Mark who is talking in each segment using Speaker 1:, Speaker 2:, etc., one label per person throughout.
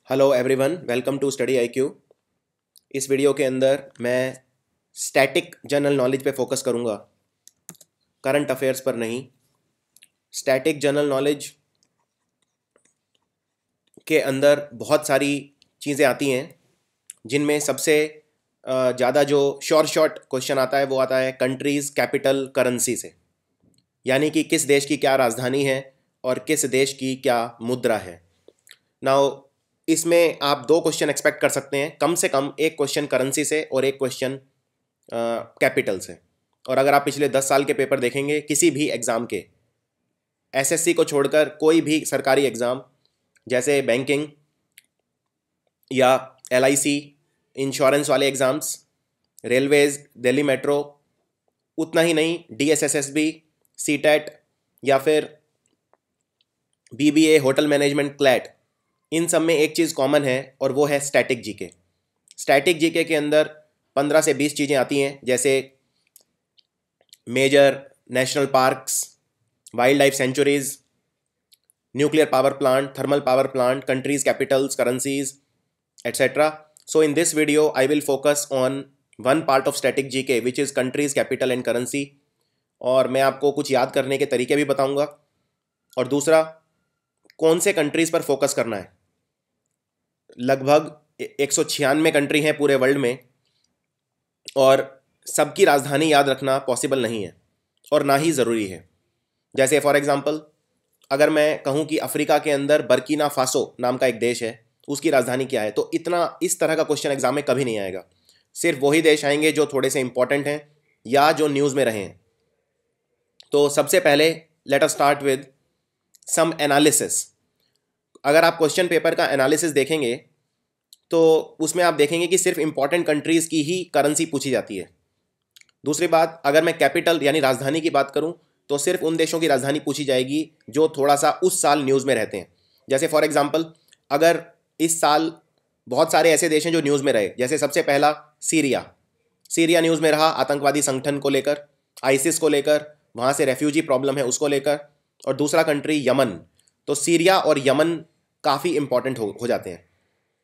Speaker 1: Hello everyone, welcome to study IQ. इस video के अंदर मैं स्टैटिक जनरल नॉलेज पे फोकस करूँगा, करंट अफेयर्स पर नहीं। स्टैटिक जनरल नॉलेज के अंदर बहुत सारी चीज़ें आती हैं, जिनमें सबसे ज़्यादा जो शॉर्ट क्वेश्चन आता है वो आता है कंट्रीज़ कैपिटल करेंसी से, यानी कि किस देश की क्या राजधानी है और किस देश की क्या मुद्रा है। नाउ इसमें आप दो क्वेश्चन एक्सपेक्ट कर सकते हैं, कम से कम एक क्वेश्चन करेंसी से और एक क्वेश्चन कैपिटल से। और अगर आप पिछले 10 साल के पेपर देखेंगे किसी भी एग्ज़ाम के, एसएससी को छोड़कर कोई भी सरकारी एग्ज़ाम जैसे बैंकिंग या एलआईसी, इंश्योरेंस वाले एग्ज़ाम्स, रेलवेज़, दिल्ली मेट्रो, उतना ही नहीं डीएसएसएसबी, सीटेट या फिर बीबीए, होटल मैनेजमेंट, क्लैट, इन सब में एक चीज़ कॉमन है और वो है स्टैटिक जीके। स्टैटिक जीके के अंदर 15 से 20 चीज़ें आती हैं, जैसे major national parks, wildlife sanctuaries, nuclear power plant, thermal power plant, countries capitals, currencies, etc. So in this video I will focus on one part of static GK which is countries, capital and currency, और मैं आपको कुछ याद करने के तरीके भी बताऊंगा, और दूसरा कौन से कंट्रीज पर फोकस करना है। लगभग 196 कंट्री हैं पूरे वर्ल्ड में, और सबकी राजधानी याद रखना पॉसिबल नहीं है और ना ही ज़रूरी है। जैसे फॉर एग्जांपल अगर मैं कहूं कि अफ्रीका के अंदर बर्किना फासो नाम का एक देश है, उसकी राजधानी क्या है, तो इस तरह का क्वेश्चन एग्जाम में कभी नहीं आएगा। सिर्फ वही देश आएंगे जो थोड़े से इंपॉर्टेंट हैं या जो न्यूज़ में रहे हैं। तो सबसे पहले let us start with some analysis. अगर आप क्वेश्चन पेपर का एनालिसिस देखेंगे तो उसमें आप देखेंगे कि सिर्फ इंपॉर्टेंट कंट्रीज़ की ही करेंसी पूछी जाती है। दूसरी बात, अगर मैं कैपिटल यानी राजधानी की बात करूं तो सिर्फ उन देशों की राजधानी पूछी जाएगी जो थोड़ा सा उस साल न्यूज़ में रहते हैं। जैसे फॉर एग्जांपल अगर इस साल बहुत सारे ऐसे देश हैं जो न्यूज़ में रहे, जैसे सबसे पहला सीरिया न्यूज़ में रहा, आतंकवादी संगठन को लेकर, आईसिस को लेकर, वहाँ से रेफ्यूजी प्रॉब्लम है उसको लेकर। और दूसरा कंट्री यमन, तो सीरिया और यमन काफ़ी इंपॉर्टेंट हो जाते हैं।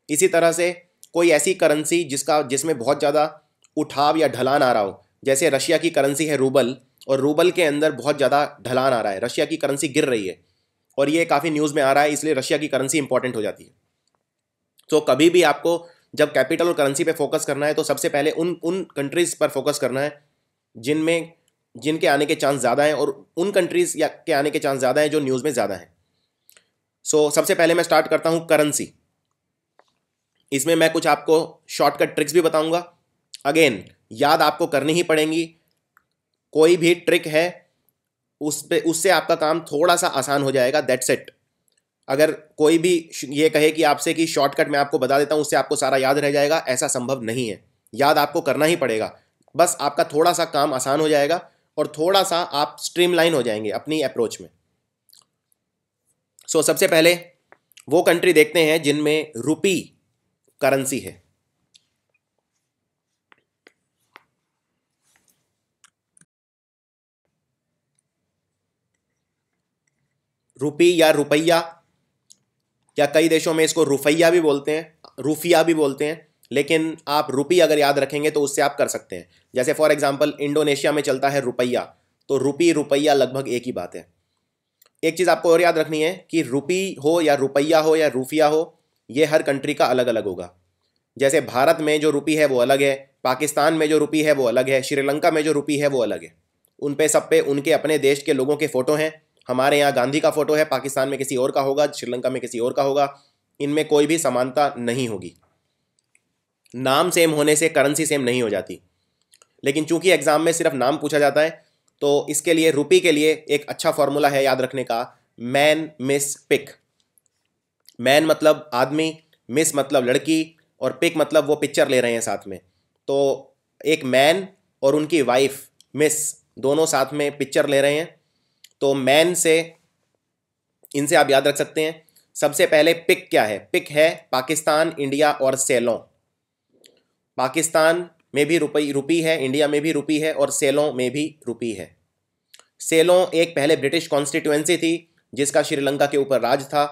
Speaker 1: इसी तरह से कोई ऐसी करेंसी जिसमें बहुत ज़्यादा उठाव या ढलान आ रहा हो, जैसे रशिया की करेंसी है रूबल, और रूबल के अंदर बहुत ज़्यादा ढलान आ रहा है, रशिया की करेंसी गिर रही है और ये काफ़ी न्यूज़ में आ रहा है, इसलिए रशिया की करेंसी इंपॉर्टेंट हो जाती है। तो कभी भी आपको जब कैपिटल और करेंसी पे फोकस करना है तो सबसे पहले उन कंट्रीज़ पर फोकस करना है जिनके आने के चांस ज़्यादा हैं, और उन कंट्रीज़ के आने के चांस ज़्यादा हैं जो न्यूज़ में ज़्यादा हैं। सो सबसे पहले मैं स्टार्ट करता हूँ करेंसी। इसमें मैं कुछ आपको शॉर्टकट ट्रिक्स भी बताऊंगा। अगेन याद आपको करनी ही पड़ेंगी, कोई भी ट्रिक है उससे आपका काम थोड़ा सा आसान हो जाएगा, दैट्स इट। अगर कोई भी ये कहे कि आपसे कि शॉर्टकट मैं आपको बता देता हूँ उससे आपको सारा याद रह जाएगा, ऐसा संभव नहीं है। याद आपको करना ही पड़ेगा, बस आपका थोड़ा सा काम आसान हो जाएगा और थोड़ा सा आप स्ट्रीमलाइन हो जाएंगे अपनी अप्रोच में। सो सबसे पहले वो कंट्री देखते हैं जिनमें रुपी करेंसी है। रुपी या रुपया, या कई देशों में इसको रुपया भी बोलते हैं, रुफिया भी बोलते हैं, लेकिन आप रुपी अगर याद रखेंगे तो उससे आप कर सकते हैं। जैसे फॉर एग्जांपल इंडोनेशिया में चलता है रुपया, तो रुपी रुपया लगभग एक ही बात है। एक चीज़ आपको और याद रखनी है कि रुपी हो या रुपया हो या रूफिया हो, ये हर कंट्री का अलग अलग होगा। जैसे भारत में जो रुपी है वो अलग है, पाकिस्तान में जो रुपी है वो अलग है, श्रीलंका में जो रुपी है वो अलग है। उन पे सब पे उनके अपने देश के लोगों के फ़ोटो हैं। हमारे यहाँ गांधी का फ़ोटो है, पाकिस्तान में किसी और का होगा, श्रीलंका में किसी और का होगा। इनमें कोई भी समानता नहीं होगी। नाम सेम होने से करेंसी सेम नहीं हो जाती, लेकिन चूंकि एग्ज़ाम में सिर्फ नाम पूछा जाता है तो इसके लिए रुपी के लिए एक अच्छा फॉर्मूला है याद रखने का, मैन मिस पिक। मैन मतलब आदमी, मिस मतलब लड़की, और पिक मतलब वो पिक्चर ले रहे हैं साथ में। तो एक मैन और उनकी वाइफ मिस दोनों साथ में पिक्चर ले रहे हैं, तो मैन से इनसे आप याद रख सकते हैं। सबसे पहले पिक क्या है, पिक है पाकिस्तान, इंडिया और सेलों। पाकिस्तान में भी रुपी है, इंडिया में भी रुपी है और सेलों में भी रुपी है। सेलों एक पहले ब्रिटिश कॉन्स्टिट्यूएंसी थी जिसका श्रीलंका के ऊपर राज था।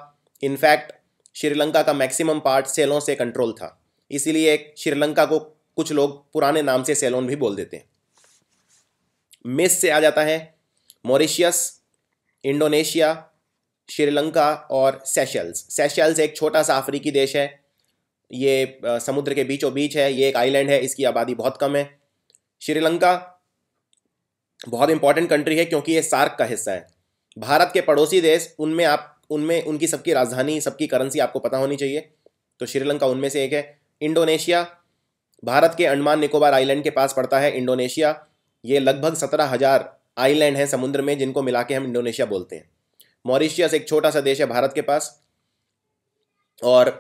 Speaker 1: इनफैक्ट श्रीलंका का मैक्सिमम पार्ट सेलों से कंट्रोल था, इसीलिए श्रीलंका को कुछ लोग पुराने नाम से सेलोन भी बोल देते हैं। मिस से आ जाता है मॉरिशियस, इंडोनेशिया, श्रीलंका और सेशल्स। सेशल्स एक छोटा सा अफ्रीकी देश है, ये समुद्र के बीचों बीच है, ये एक आइलैंड है, इसकी आबादी बहुत कम है। श्रीलंका बहुत इंपॉर्टेंट कंट्री है क्योंकि ये सार्क का हिस्सा है। भारत के पड़ोसी देश, उनमें उनकी सबकी राजधानी, सबकी करेंसी आपको पता होनी चाहिए, तो श्रीलंका उनमें से एक है। इंडोनेशिया भारत के अंडमान निकोबार आइलैंड के पास पड़ता है। इंडोनेशिया ये लगभग 17,000 आइलैंड हैं समुद्र में, जिनको मिला के हम इंडोनेशिया बोलते हैं। मॉरिशियस एक छोटा सा देश है भारत के पास। और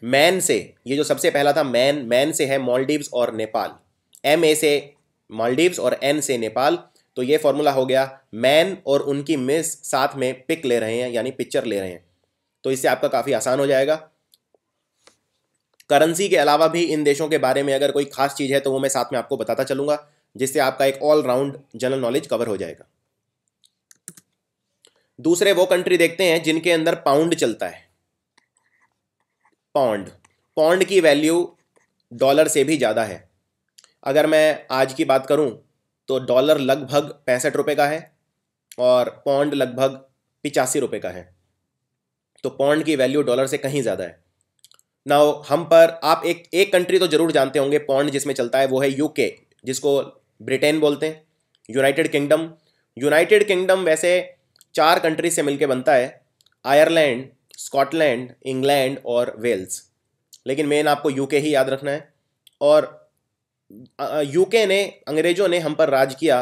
Speaker 1: मैन से, ये जो सबसे पहला था मैन से है मालदीव्स और नेपाल। MA से मालदीव्स और N से नेपाल। तो ये फॉर्मूला हो गया, मैन और उनकी मिस साथ में पिक ले रहे हैं, यानी पिक्चर ले रहे हैं, तो इससे आपका काफ़ी आसान हो जाएगा। करेंसी के अलावा भी इन देशों के बारे में अगर कोई खास चीज़ है तो वो मैं साथ में आपको बताता चलूँगा, जिससे आपका एक all round general knowledge cover हो जाएगा। दूसरे वो कंट्री देखते हैं जिनके अंदर पाउंड चलता है। पाउंड की वैल्यू डॉलर से भी ज़्यादा है। अगर मैं आज की बात करूं तो डॉलर लगभग 65 रुपये का है और पाउंड लगभग 85 रुपये का है। तो पाउंड की वैल्यू डॉलर से कहीं ज़्यादा है। नाउ हम पर आप एक कंट्री तो ज़रूर जानते होंगे पाउंड जिसमें चलता है, वो है UK, जिसको ब्रिटेन बोलते हैं। यूनाइटेड किंगडम वैसे 4 कंट्री से मिलकर बनता है, आयरलैंड, स्कॉटलैंड, इंग्लैंड और वेल्स। लेकिन मेन आपको UK ही याद रखना है। और UK ने, अंग्रेज़ों ने हम पर राज किया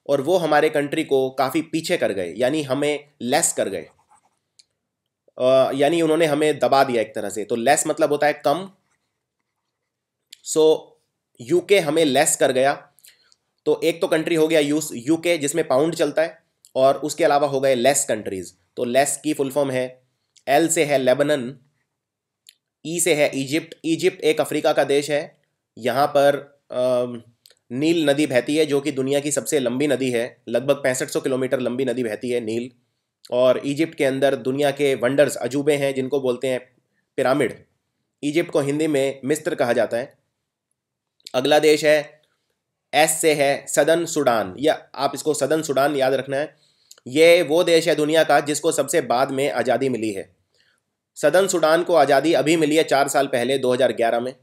Speaker 1: और वो हमारे कंट्री को काफ़ी पीछे कर गए, यानी हमें लेस कर गए, यानी उन्होंने हमें दबा दिया एक तरह से। तो लेस मतलब होता है कम। सो UK हमें लेस कर गया। तो एक तो कंट्री हो गया UK जिसमें पाउंड चलता है, और उसके अलावा हो गए लेस कंट्रीज़। तो लेस की फुल फॉर्म है, L से है लेबनन, E से है इजिप्ट। इजिप्ट एक अफ्रीका का देश है। यहाँ पर नील नदी बहती है, जो कि दुनिया की सबसे लंबी नदी है। लगभग 6500 किलोमीटर लंबी नदी बहती है नील। और इजिप्ट के अंदर दुनिया के वंडर्स, अजूबे हैं, जिनको बोलते हैं पिरामिड। इजिप्ट को हिंदी में मिस्र कहा जाता है। अगला देश है, S से है सदर्न सूडान, या आप इसको सदर्न सूडान याद रखना है। ये वो देश है दुनिया का जिसको सबसे बाद में आज़ादी मिली है। सदर्न सूडान को आज़ादी अभी मिली है 4 साल पहले, 2011 में।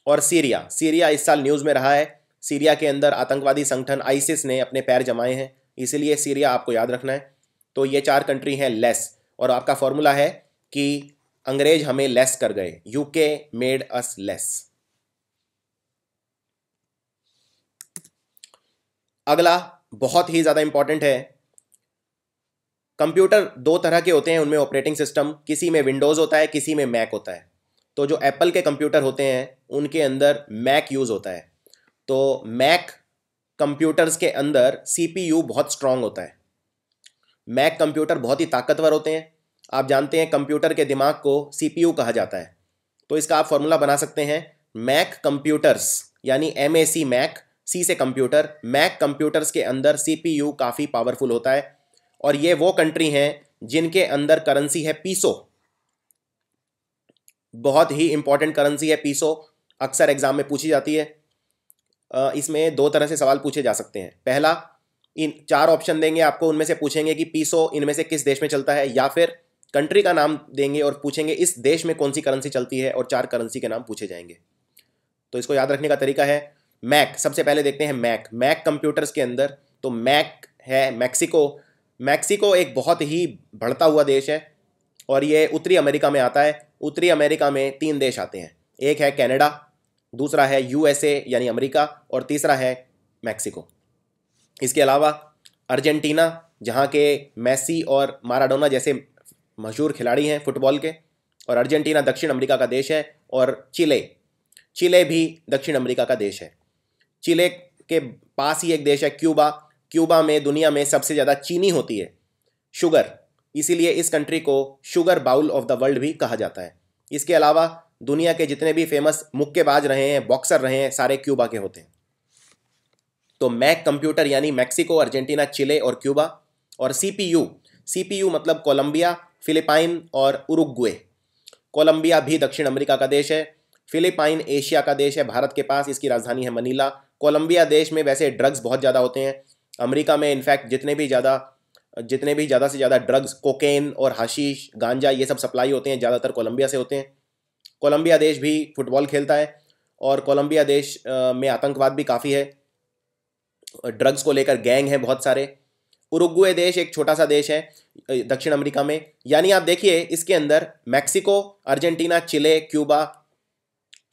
Speaker 1: और सीरिया इस साल न्यूज़ में रहा है। सीरिया के अंदर आतंकवादी संगठन आईसिस ने अपने पैर जमाए हैं, इसीलिए सीरिया आपको याद रखना है। तो ये 4 कंट्री हैं लेस, और आपका फॉर्मूला है कि अंग्रेज हमें लेस कर गए, UK मेड अस लेस। अगला बहुत ही ज़्यादा इंपॉर्टेंट है। कंप्यूटर 2 तरह के होते हैं, उनमें ऑपरेटिंग सिस्टम, किसी में विंडोज़ होता है, किसी में मैक होता है। तो जो एप्पल के कंप्यूटर होते हैं उनके अंदर मैक यूज़ होता है। तो मैक कंप्यूटर्स के अंदर CPU बहुत स्ट्रांग होता है। मैक कंप्यूटर बहुत ही ताकतवर होते हैं। आप जानते हैं कंप्यूटर के दिमाग को CPU कहा जाता है। तो इसका आप फॉर्मूला बना सकते हैं, मैक कंप्यूटर्स, यानी MAC मैक, C से कंप्यूटर। मैक कंप्यूटर्स के अंदर CPU काफ़ी पावरफुल होता है। और ये वो कंट्री हैं जिनके अंदर करेंसी है पीसो। बहुत ही इंपॉर्टेंट करेंसी है पीसो, अक्सर एग्जाम में पूछी जाती है। इसमें 2 तरह से सवाल पूछे जा सकते हैं। पहला, इन 4 ऑप्शन देंगे आपको, उनमें से पूछेंगे कि पीसो इनमें से किस देश में चलता है, या फिर कंट्री का नाम देंगे और पूछेंगे इस देश में कौन सी करेंसी चलती है, और 4 करेंसी के नाम पूछे जाएंगे। तो इसको याद रखने का तरीका है मैक। सबसे पहले देखते हैं मैक कंप्यूटर्स के अंदर। तो मैक है मैक्सिको एक बहुत ही बढ़ता हुआ देश है, और ये उत्तरी अमेरिका में आता है। उत्तरी अमेरिका में 3 देश आते हैं, एक है कनाडा, दूसरा है USA यानी अमेरिका, और तीसरा है मैक्सिको। इसके अलावा अर्जेंटीना, जहाँ के मेसी और माराडोना जैसे मशहूर खिलाड़ी हैं फुटबॉल के, और अर्जेंटीना दक्षिण अमेरिका का देश है। और चिले भी दक्षिण अमेरिका का देश है। चिले के पास ही एक देश है क्यूबा में दुनिया में सबसे ज़्यादा चीनी होती है, शुगर, इसीलिए इस कंट्री को sugar bowl of the world भी कहा जाता है। इसके अलावा दुनिया के जितने भी फेमस मुक्केबाज रहे हैं, बॉक्सर रहे हैं, सारे क्यूबा के होते हैं। तो मैक कंप्यूटर यानी मैक्सिको, अर्जेंटीना, चिले और क्यूबा। और CPU मतलब कोलंबिया, फिलिपाइन और उरुग्वे। कोलंबिया भी दक्षिण अमेरिका का देश है। फिलीपाइन एशिया का देश है, भारत के पास, इसकी राजधानी है मनीला। कोलंबिया देश में वैसे ड्रग्स बहुत ज़्यादा होते हैं। अमेरिका में इनफैक्ट जितने भी ज़्यादा से ज़्यादा ड्रग्स, कोकेन और हशीश, गांजा, ये सब सप्लाई होते हैं ज़्यादातर कोलंबिया से होते हैं। कोलंबिया देश भी फुटबॉल खेलता है और कोलंबिया देश में आतंकवाद भी काफ़ी है, ड्रग्स को लेकर गैंग है बहुत सारे। उरुग्वे देश एक छोटा सा देश है दक्षिण अमेरिका में, यानी आप देखिए इसके अंदर मैक्सिको, अर्जेंटीना, चिले, क्यूबा,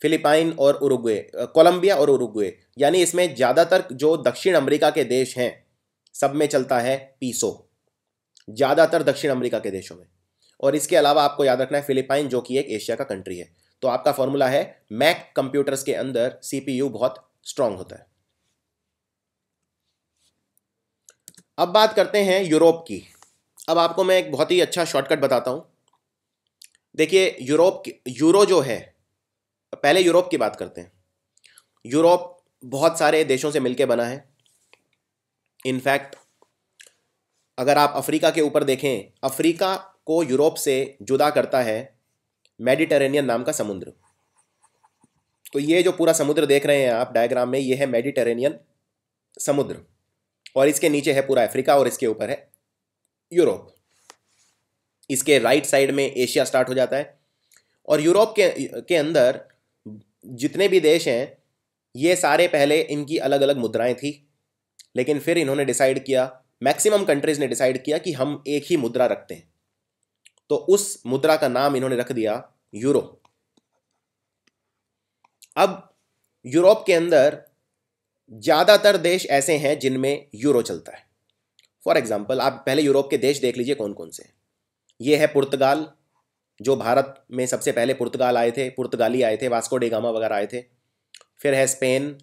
Speaker 1: फिलीपाइन और उरुग्वे, कोलंबिया और उरुग्वे, यानी इसमें ज़्यादातर जो दक्षिण अमेरिका के देश हैं सब में चलता है पीसो, ज़्यादातर दक्षिण अमेरिका के देशों में। और इसके अलावा आपको याद रखना है फिलीपाइन जो कि एक एशिया का कंट्री है। तो आपका फॉर्मूला है मैक कंप्यूटर्स के अंदर सीपीयू बहुत स्ट्रांग होता है। अब बात करते हैं यूरोप की। अब आपको मैं एक बहुत ही अच्छा शॉर्टकट बताता हूं। देखिए यूरो जो है, पहले यूरोप की बात करते हैं। यूरोप बहुत सारे देशों से मिलकर बना है। इनफैक्ट अगर आप अफ्रीका के ऊपर देखें, अफ्रीका को यूरोप से जुदा करता है मेडिटेरेनियन नाम का समुद्र। तो ये जो पूरा समुद्र देख रहे हैं आप डायग्राम में, ये है मेडिटेरेनियन समुद्र, और इसके नीचे है पूरा अफ्रीका और इसके ऊपर है यूरोप। इसके राइट साइड में एशिया स्टार्ट हो जाता है। और यूरोप के अंदर जितने भी देश हैं, ये सारे पहले इनकी अलग अलग मुद्राएं थी, लेकिन फिर इन्होंने डिसाइड किया, मैक्सिमम कंट्रीज ने डिसाइड किया कि हम एक ही मुद्रा रखते हैं। तो उस मुद्रा का नाम इन्होंने रख दिया यूरो। अब यूरोप के अंदर ज़्यादातर देश ऐसे हैं जिनमें यूरो चलता है। फॉर एग्जाम्पल आप पहले यूरोप के देश देख लीजिए कौन कौन से हैं। ये है पुर्तगाल, जो भारत में सबसे पहले पुर्तगाली आए थे, वास्को डे गामा वगैरह आए थे। फिर है स्पेन,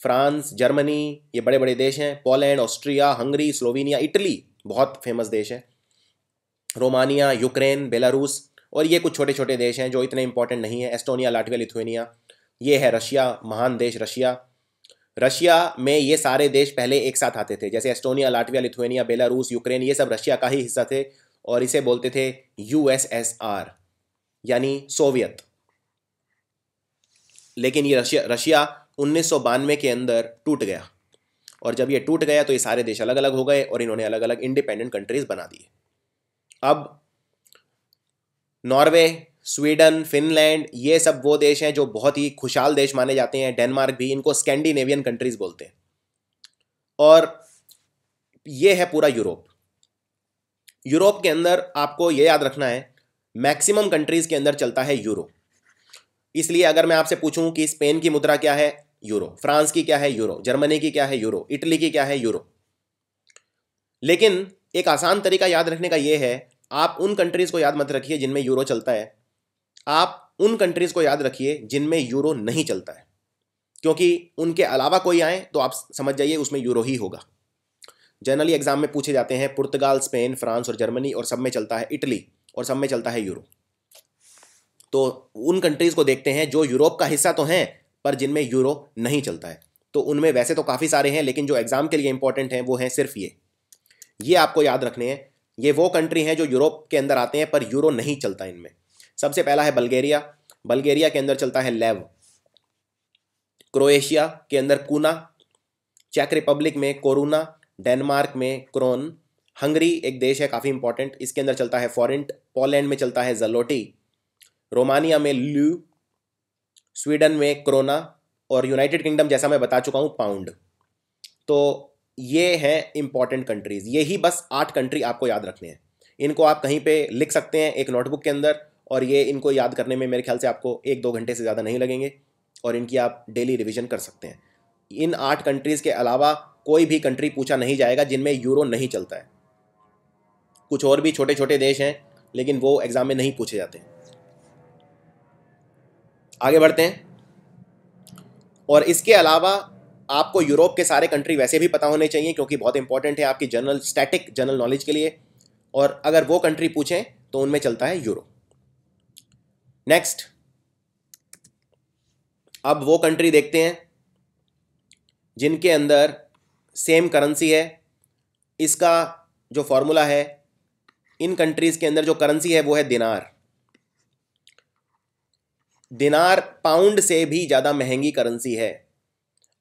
Speaker 1: फ्रांस, जर्मनी, ये बड़े बड़े देश हैं। Poland, Austria, Hungary, Slovenia, Italy बहुत फेमस देश है, रोमानिया, यूक्रेन, बेलारूस, और ये कुछ छोटे छोटे देश हैं जो इतने इंपॉर्टेंट नहीं है, एस्टोनिया, लाटविया, लिथुएनिया। ये है रशिया, महान देश रशिया। रशिया में ये सारे देश पहले एक साथ आते थे, जैसे Estonia, Latvia, Lithuania, Belarus, Ukraine, ये सब रशिया का ही हिस्सा थे और इसे बोलते थे यूएसएसआर यानी सोवियत। लेकिन ये रशिया 1992 के अंदर टूट गया, और जब ये टूट गया तो ये सारे देश अलग अलग हो गए और इन्होंने अलग अलग इंडिपेंडेंट कंट्रीज बना दिए। अब नॉर्वे, स्वीडन, फिनलैंड, ये सब वो देश हैं जो बहुत ही खुशहाल देश माने जाते हैं। डेनमार्क भी, इनको स्कैंडिनेवियन कंट्रीज बोलते हैं। और ये है पूरा यूरोप। यूरोप के अंदर आपको ये याद रखना है, मैक्सिमम कंट्रीज के अंदर चलता है यूरो। इसलिए अगर मैं आपसे पूछूं कि स्पेन की मुद्रा क्या है, यूरो। फ्रांस की क्या है, यूरो। जर्मनी की क्या है, यूरो। इटली की क्या है, यूरो। लेकिन एक आसान तरीका याद रखने का यह है, आप उन कंट्रीज को याद मत रखिए जिनमें यूरो चलता है, आप उन कंट्रीज को याद रखिए जिनमें यूरो नहीं चलता है, क्योंकि उनके अलावा कोई आए तो आप समझ जाइए उसमें यूरो ही होगा। जनरली एग्जाम में पूछे जाते हैं पुर्तगाल, स्पेन, फ्रांस और जर्मनी, और सब में चलता है इटली, और सब में चलता है यूरो। तो उन कंट्रीज को देखते हैं जो यूरोप का हिस्सा तो हैं पर जिनमें यूरो नहीं चलता है। तो उनमें वैसे तो काफ़ी सारे हैं, लेकिन जो एग्जाम के लिए इंपॉर्टेंट हैं वो हैं सिर्फ ये आपको याद रखने हैं। ये वो कंट्री हैं जो यूरोप के अंदर आते हैं पर यूरो नहीं चलता इनमें। सबसे पहला है बल्गेरिया। बल्गेरिया के अंदर चलता है लेव। क्रोएशिया के अंदर कूना। चेक रिपब्लिक में कोरुना। डेनमार्क में क्रोन। हंगरी एक देश है काफ़ी इंपॉर्टेंट, इसके अंदर चलता है फॉरेंट। पोलैंड में चलता है जलोटी। रोमानिया में ल्यू। स्वीडन में क्रोना। और यूनाइटेड किंगडम जैसा मैं बता चुका हूँ पाउंड। तो ये हैं इंपॉर्टेंट कंट्रीज। ये ही बस 8 कंट्री आपको याद रखने हैं। इनको आप कहीं पे लिख सकते हैं एक नोटबुक के अंदर, और ये इनको याद करने में मेरे ख्याल से आपको 1-2 घंटे से ज़्यादा नहीं लगेंगे, और इनकी आप डेली रिवीजन कर सकते हैं। इन 8 कंट्रीज़ के अलावा कोई भी कंट्री पूछा नहीं जाएगा जिनमें यूरो नहीं चलता है। कुछ और भी छोटे छोटे देश हैं लेकिन वो एग्जाम में नहीं पूछे जाते हैं। आगे बढ़ते हैं। और इसके अलावा आपको यूरोप के सारे कंट्री वैसे भी पता होने चाहिए, क्योंकि बहुत इंपॉर्टेंट है आपकी स्टैटिक जनरल नॉलेज के लिए, और अगर वो कंट्री पूछें तो उनमें चलता है यूरो। नेक्स्ट, अब वो कंट्री देखते हैं जिनके अंदर सेम करेंसी है। इसका जो फॉर्मूला है, इन कंट्रीज़ के अंदर जो करेंसी है वो है दिनार। दिनार पाउंड से भी ज़्यादा महंगी करेंसी है।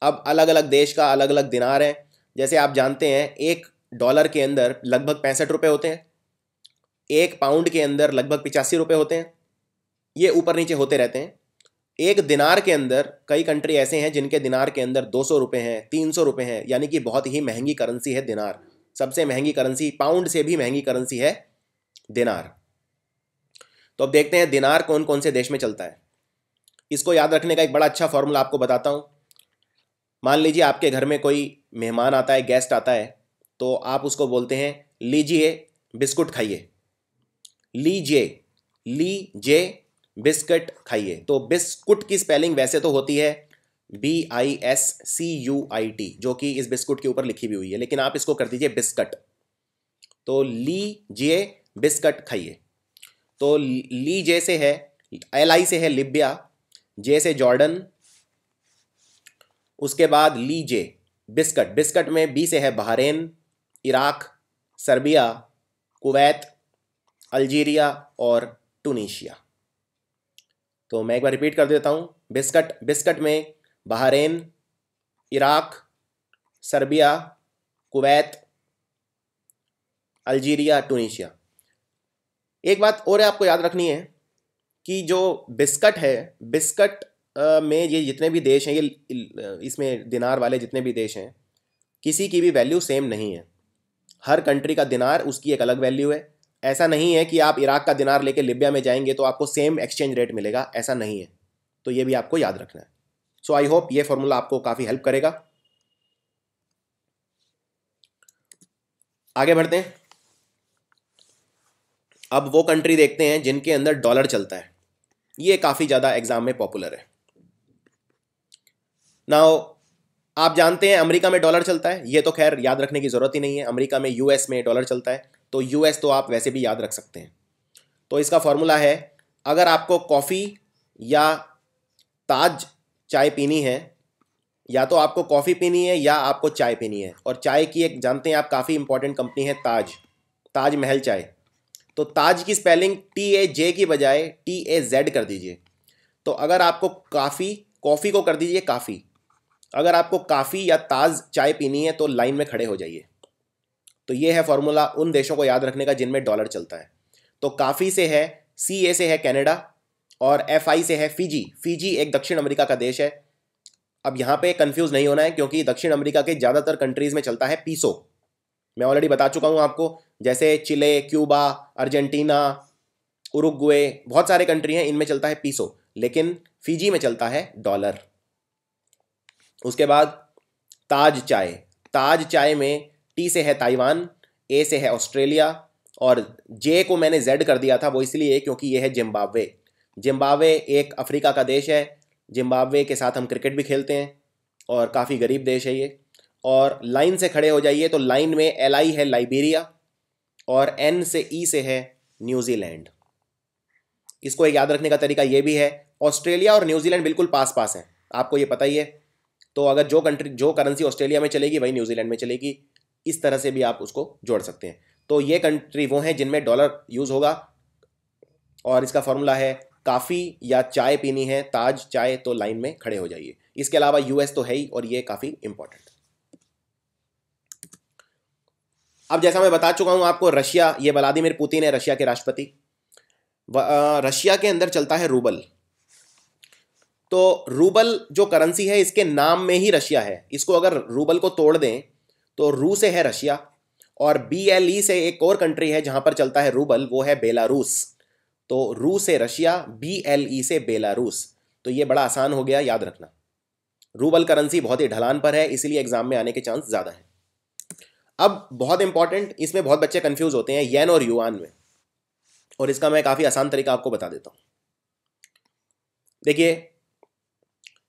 Speaker 1: अब अलग अलग देश का अलग अलग दिनार है। जैसे आप जानते हैं $1 के अंदर लगभग 65 रुपये होते हैं, 1 पाउंड के अंदर लगभग 85 रुपये होते हैं, ये ऊपर नीचे होते रहते हैं। एक दिनार के अंदर कई कंट्री ऐसे हैं जिनके दिनार के अंदर 200 रुपये हैं, 300 रुपये हैं, यानी कि बहुत ही महंगी करेंसी है दिनार। सबसे महंगी करेंसी, पाउंड से भी महंगी करेंसी है दिनार। तो अब देखते हैं दिनार कौन कौन से देश में चलता है। इसको याद रखने का एक बड़ा अच्छा फॉर्मूला आपको बताता हूँ। मान लीजिए आपके घर में कोई मेहमान आता है, गेस्ट आता है, तो आप उसको बोलते हैं लीजिए बिस्कुट खाइए, लीजिए बिस्कुट खाइए। तो बिस्कुट की स्पेलिंग वैसे तो होती है BISCUIT, जो कि इस बिस्कुट के ऊपर लिखी भी हुई है, लेकिन आप इसको कर दीजिए बिस्कट। तो लीजिए बिस्कट खाइए। तो लीजे से है, LI से है लिबिया, जे से जॉर्डन, उसके बाद लीजे बिस्कट। बिस्कट में बी से है Bahrain, Iraq, Serbia, Kuwait, Algeria और टूनीशिया। तो मैं एक बार रिपीट कर देता हूँ। बिस्कट में Bahrain, Iraq, Serbia, Kuwait, Algeria, टूनीशिया। एक बात और आपको याद रखनी है कि जो बिस्कट है, बिस्कट में ये जितने भी देश हैं, ये इसमें दिनार वाले जितने भी देश हैं, किसी की भी वैल्यू सेम नहीं है। हर कंट्री का दिनार उसकी एक अलग वैल्यू है। ऐसा नहीं है कि आप इराक का दिनार लेके लिबिया में जाएंगे तो आपको सेम एक्सचेंज रेट मिलेगा, ऐसा नहीं है। तो ये भी आपको याद रखना है। सो आई होप ये फॉर्मूला आपको काफ़ी हेल्प करेगा। आगे बढ़ते हैं। अब वो कंट्री देखते हैं जिनके अंदर डॉलर चलता है। ये काफ़ी ज़्यादा एग्जाम में पॉपुलर है। नाउ आप जानते हैं अमेरिका में डॉलर चलता है, ये तो खैर याद रखने की ज़रूरत ही नहीं है। अमेरिका में US में डॉलर चलता है, तो US तो आप वैसे भी याद रख सकते हैं। तो इसका फॉर्मूला है, अगर आपको कॉफ़ी या ताज चाय पीनी है, या तो आपको कॉफ़ी पीनी है या आपको चाय पीनी है, और चाय की एक जानते हैं आप काफ़ी इंपॉर्टेंट कंपनी है ताज महल चाय। तो ताज की स्पेलिंग TAJ की बजाय TAZ कर दीजिए। तो अगर आपको कॉफ़ी को कर दीजिए काफ़ी। अगर आपको काफ़ी या ताज चाय पीनी है तो लाइन में खड़े हो जाइए। तो ये है फॉर्मूला उन देशों को याद रखने का जिनमें डॉलर चलता है। तो काफ़ी से है, CA से है कनाडा, और FI से है फिजी। फिजी एक दक्षिण अमेरिका का देश है। अब यहाँ पे कंफ्यूज नहीं होना है, क्योंकि दक्षिण अमेरिका के ज़्यादातर कंट्रीज़ में चलता है पीसो। मैं ऑलरेडी बता चुका हूँ आपको, जैसे चिले, क्यूबा, अर्जेंटीना, उरुग्वे, बहुत सारे कंट्री हैं, इनमें चलता है पीसो, लेकिन फिजी में चलता है डॉलर। उसके बाद ताज चाय में T से है ताइवान, A से है ऑस्ट्रेलिया, और J को मैंने Z कर दिया था, वो इसलिए क्योंकि ये है जिम्बाब्वे एक अफ्रीका का देश है। जिम्बाब्वे के साथ हम क्रिकेट भी खेलते हैं और काफ़ी गरीब देश है ये। और लाइन से खड़े हो जाइए, तो लाइन में LI है लाइबेरिया, और N से E से है न्यूजीलैंड। इसको एक याद रखने का तरीका ये भी है, ऑस्ट्रेलिया और न्यूजीलैंड बिल्कुल पास पास हैं, आपको ये पता ही है। तो अगर जो करेंसी ऑस्ट्रेलिया में चलेगी वही न्यूजीलैंड में चलेगी। इस तरह से भी आप उसको जोड़ सकते हैं। तो ये कंट्री वो हैं जिनमें डॉलर यूज़ होगा, और इसका फॉर्मूला है काफ़ी या चाय पीनी है, ताज चाय, तो लाइन में खड़े हो जाइए। इसके अलावा US तो है ही, और ये काफ़ी इंपॉर्टेंट। अब जैसा मैं बता चुका हूँ आपको, रशिया, ये व्लादिमीर पुतिन है रशिया के राष्ट्रपति। रशिया के अंदर चलता है रूबल। तो रूबल जो करेंसी है, इसके नाम में ही रशिया है। इसको अगर रूबल को तोड़ दें तो रू से है रशिया, और BLE से एक और कंट्री है जहां पर चलता है रूबल, वो है बेलारूस। तो रू से रशिया, BLE से बेलारूस। तो ये बड़ा आसान हो गया याद रखना। रूबल करेंसी बहुत ही ढलान पर है, इसलिए एग्जाम में आने के चांस ज़्यादा हैं। अब बहुत इंपॉर्टेंट, इसमें बहुत बच्चे कंफ्यूज होते हैं येन और युआन में, और इसका मैं काफ़ी आसान तरीका आपको बता देता हूँ। देखिए,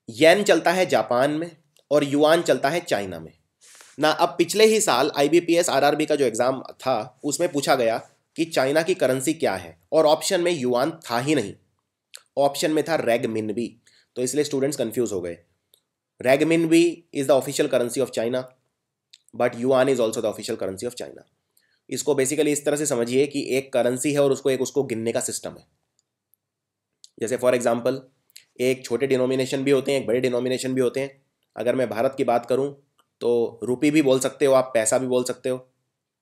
Speaker 1: येन चलता है जापान में और युआन चलता है चाइना में ना। अब पिछले ही साल IBPS RRB का जो एग्ज़ाम था उसमें पूछा गया कि चाइना की करेंसी क्या है, और ऑप्शन में युआन था ही नहीं, ऑप्शन में था रेगमिनबी। तो इसलिए स्टूडेंट्स कंफ्यूज हो गए। Renminbi is the official currency of China, but yuan is also the official currency of China. इसको बेसिकली इस तरह से समझिए कि एक करेंसी है और उसको गिनने का सिस्टम है। जैसे फॉर एग्जाम्पल, एक छोटे डिनोमिनेशन भी होते हैं, एक बड़े डिनोमिनेशन भी होते हैं। अगर मैं भारत की बात करूं तो रुपी भी बोल सकते हो आप, पैसा भी बोल सकते हो,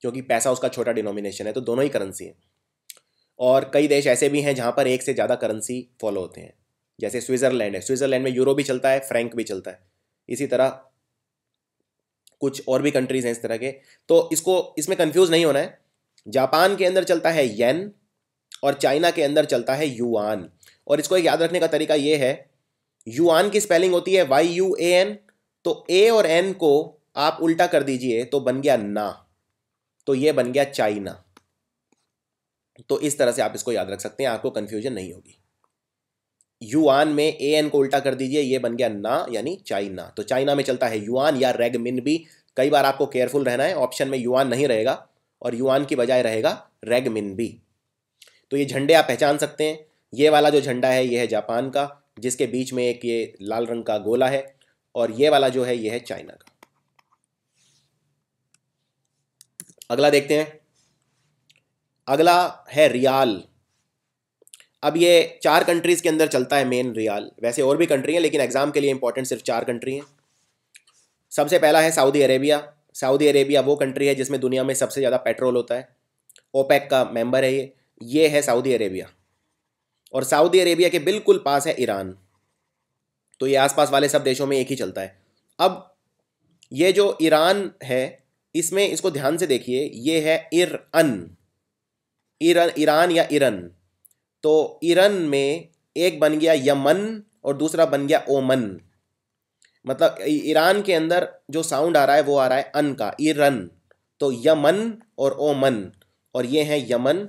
Speaker 1: क्योंकि पैसा उसका छोटा डिनोमिनेशन है, तो दोनों ही करेंसी हैं। और कई देश ऐसे भी हैं जहाँ पर एक से ज़्यादा करेंसी फॉलो होते हैं, जैसे स्विट्ज़रलैंड है, स्विट्ज़रलैंड में यूरो भी चलता है, फ्रैंक भी चलता है। इसी तरह कुछ और भी कंट्रीज़ हैं इस तरह के, तो इसमें कंफ्यूज नहीं होना है। जापान के अंदर चलता है येन और चाइना के अंदर चलता है युआन। और इसको एक याद रखने का तरीका ये है, युआन की स्पेलिंग होती है YUAN, तो ए और एन को आप उल्टा कर दीजिए तो बन गया ना, तो ये बन गया चाइना। तो इस तरह से आप इसको याद रख सकते हैं, आपको कंफ्यूजन नहीं होगी। युआन में ए एन को उल्टा कर दीजिए, ये बन गया ना यानी चाइना। तो चाइना में चलता है युआन या रेगमिन भी। कई बार आपको केयरफुल रहना है, ऑप्शन में युआन नहीं रहेगा और युआन की बजाय रहेगा रेगमिन भी। तो ये झंडे आप पहचान सकते हैं। ये वाला जो झंडा है ये है जापान का, जिसके बीच में एक ये लाल रंग का गोला है, और ये वाला जो है ये है चाइना का। अगला देखते हैं। अगला है रियाल। अब ये 4 कंट्रीज के अंदर चलता है मेन रियाल, वैसे और भी कंट्री हैं लेकिन एग्जाम के लिए इंपॉर्टेंट सिर्फ 4 कंट्री हैं। सबसे पहला है सऊदी अरेबिया। सऊदी अरेबिया वो कंट्री है जिसमें दुनिया में सबसे ज़्यादा पेट्रोल होता है, ओपेक का मेंबर है ये है सऊदी अरेबिया। और सऊदी अरेबिया के बिल्कुल पास है ईरान। तो ये आसपास वाले सब देशों में एक ही चलता है। अब ये जो ईरान है, इसमें इसको ध्यान से देखिए, ये है ईरान या ईरान। तो ईरान में एक बन गया यमन और दूसरा बन गया ओमन। मतलब ईरान के अंदर जो साउंड आ रहा है वो आ रहा है अन का, ईरान। तो यमन और ओमन, और ये है यमन।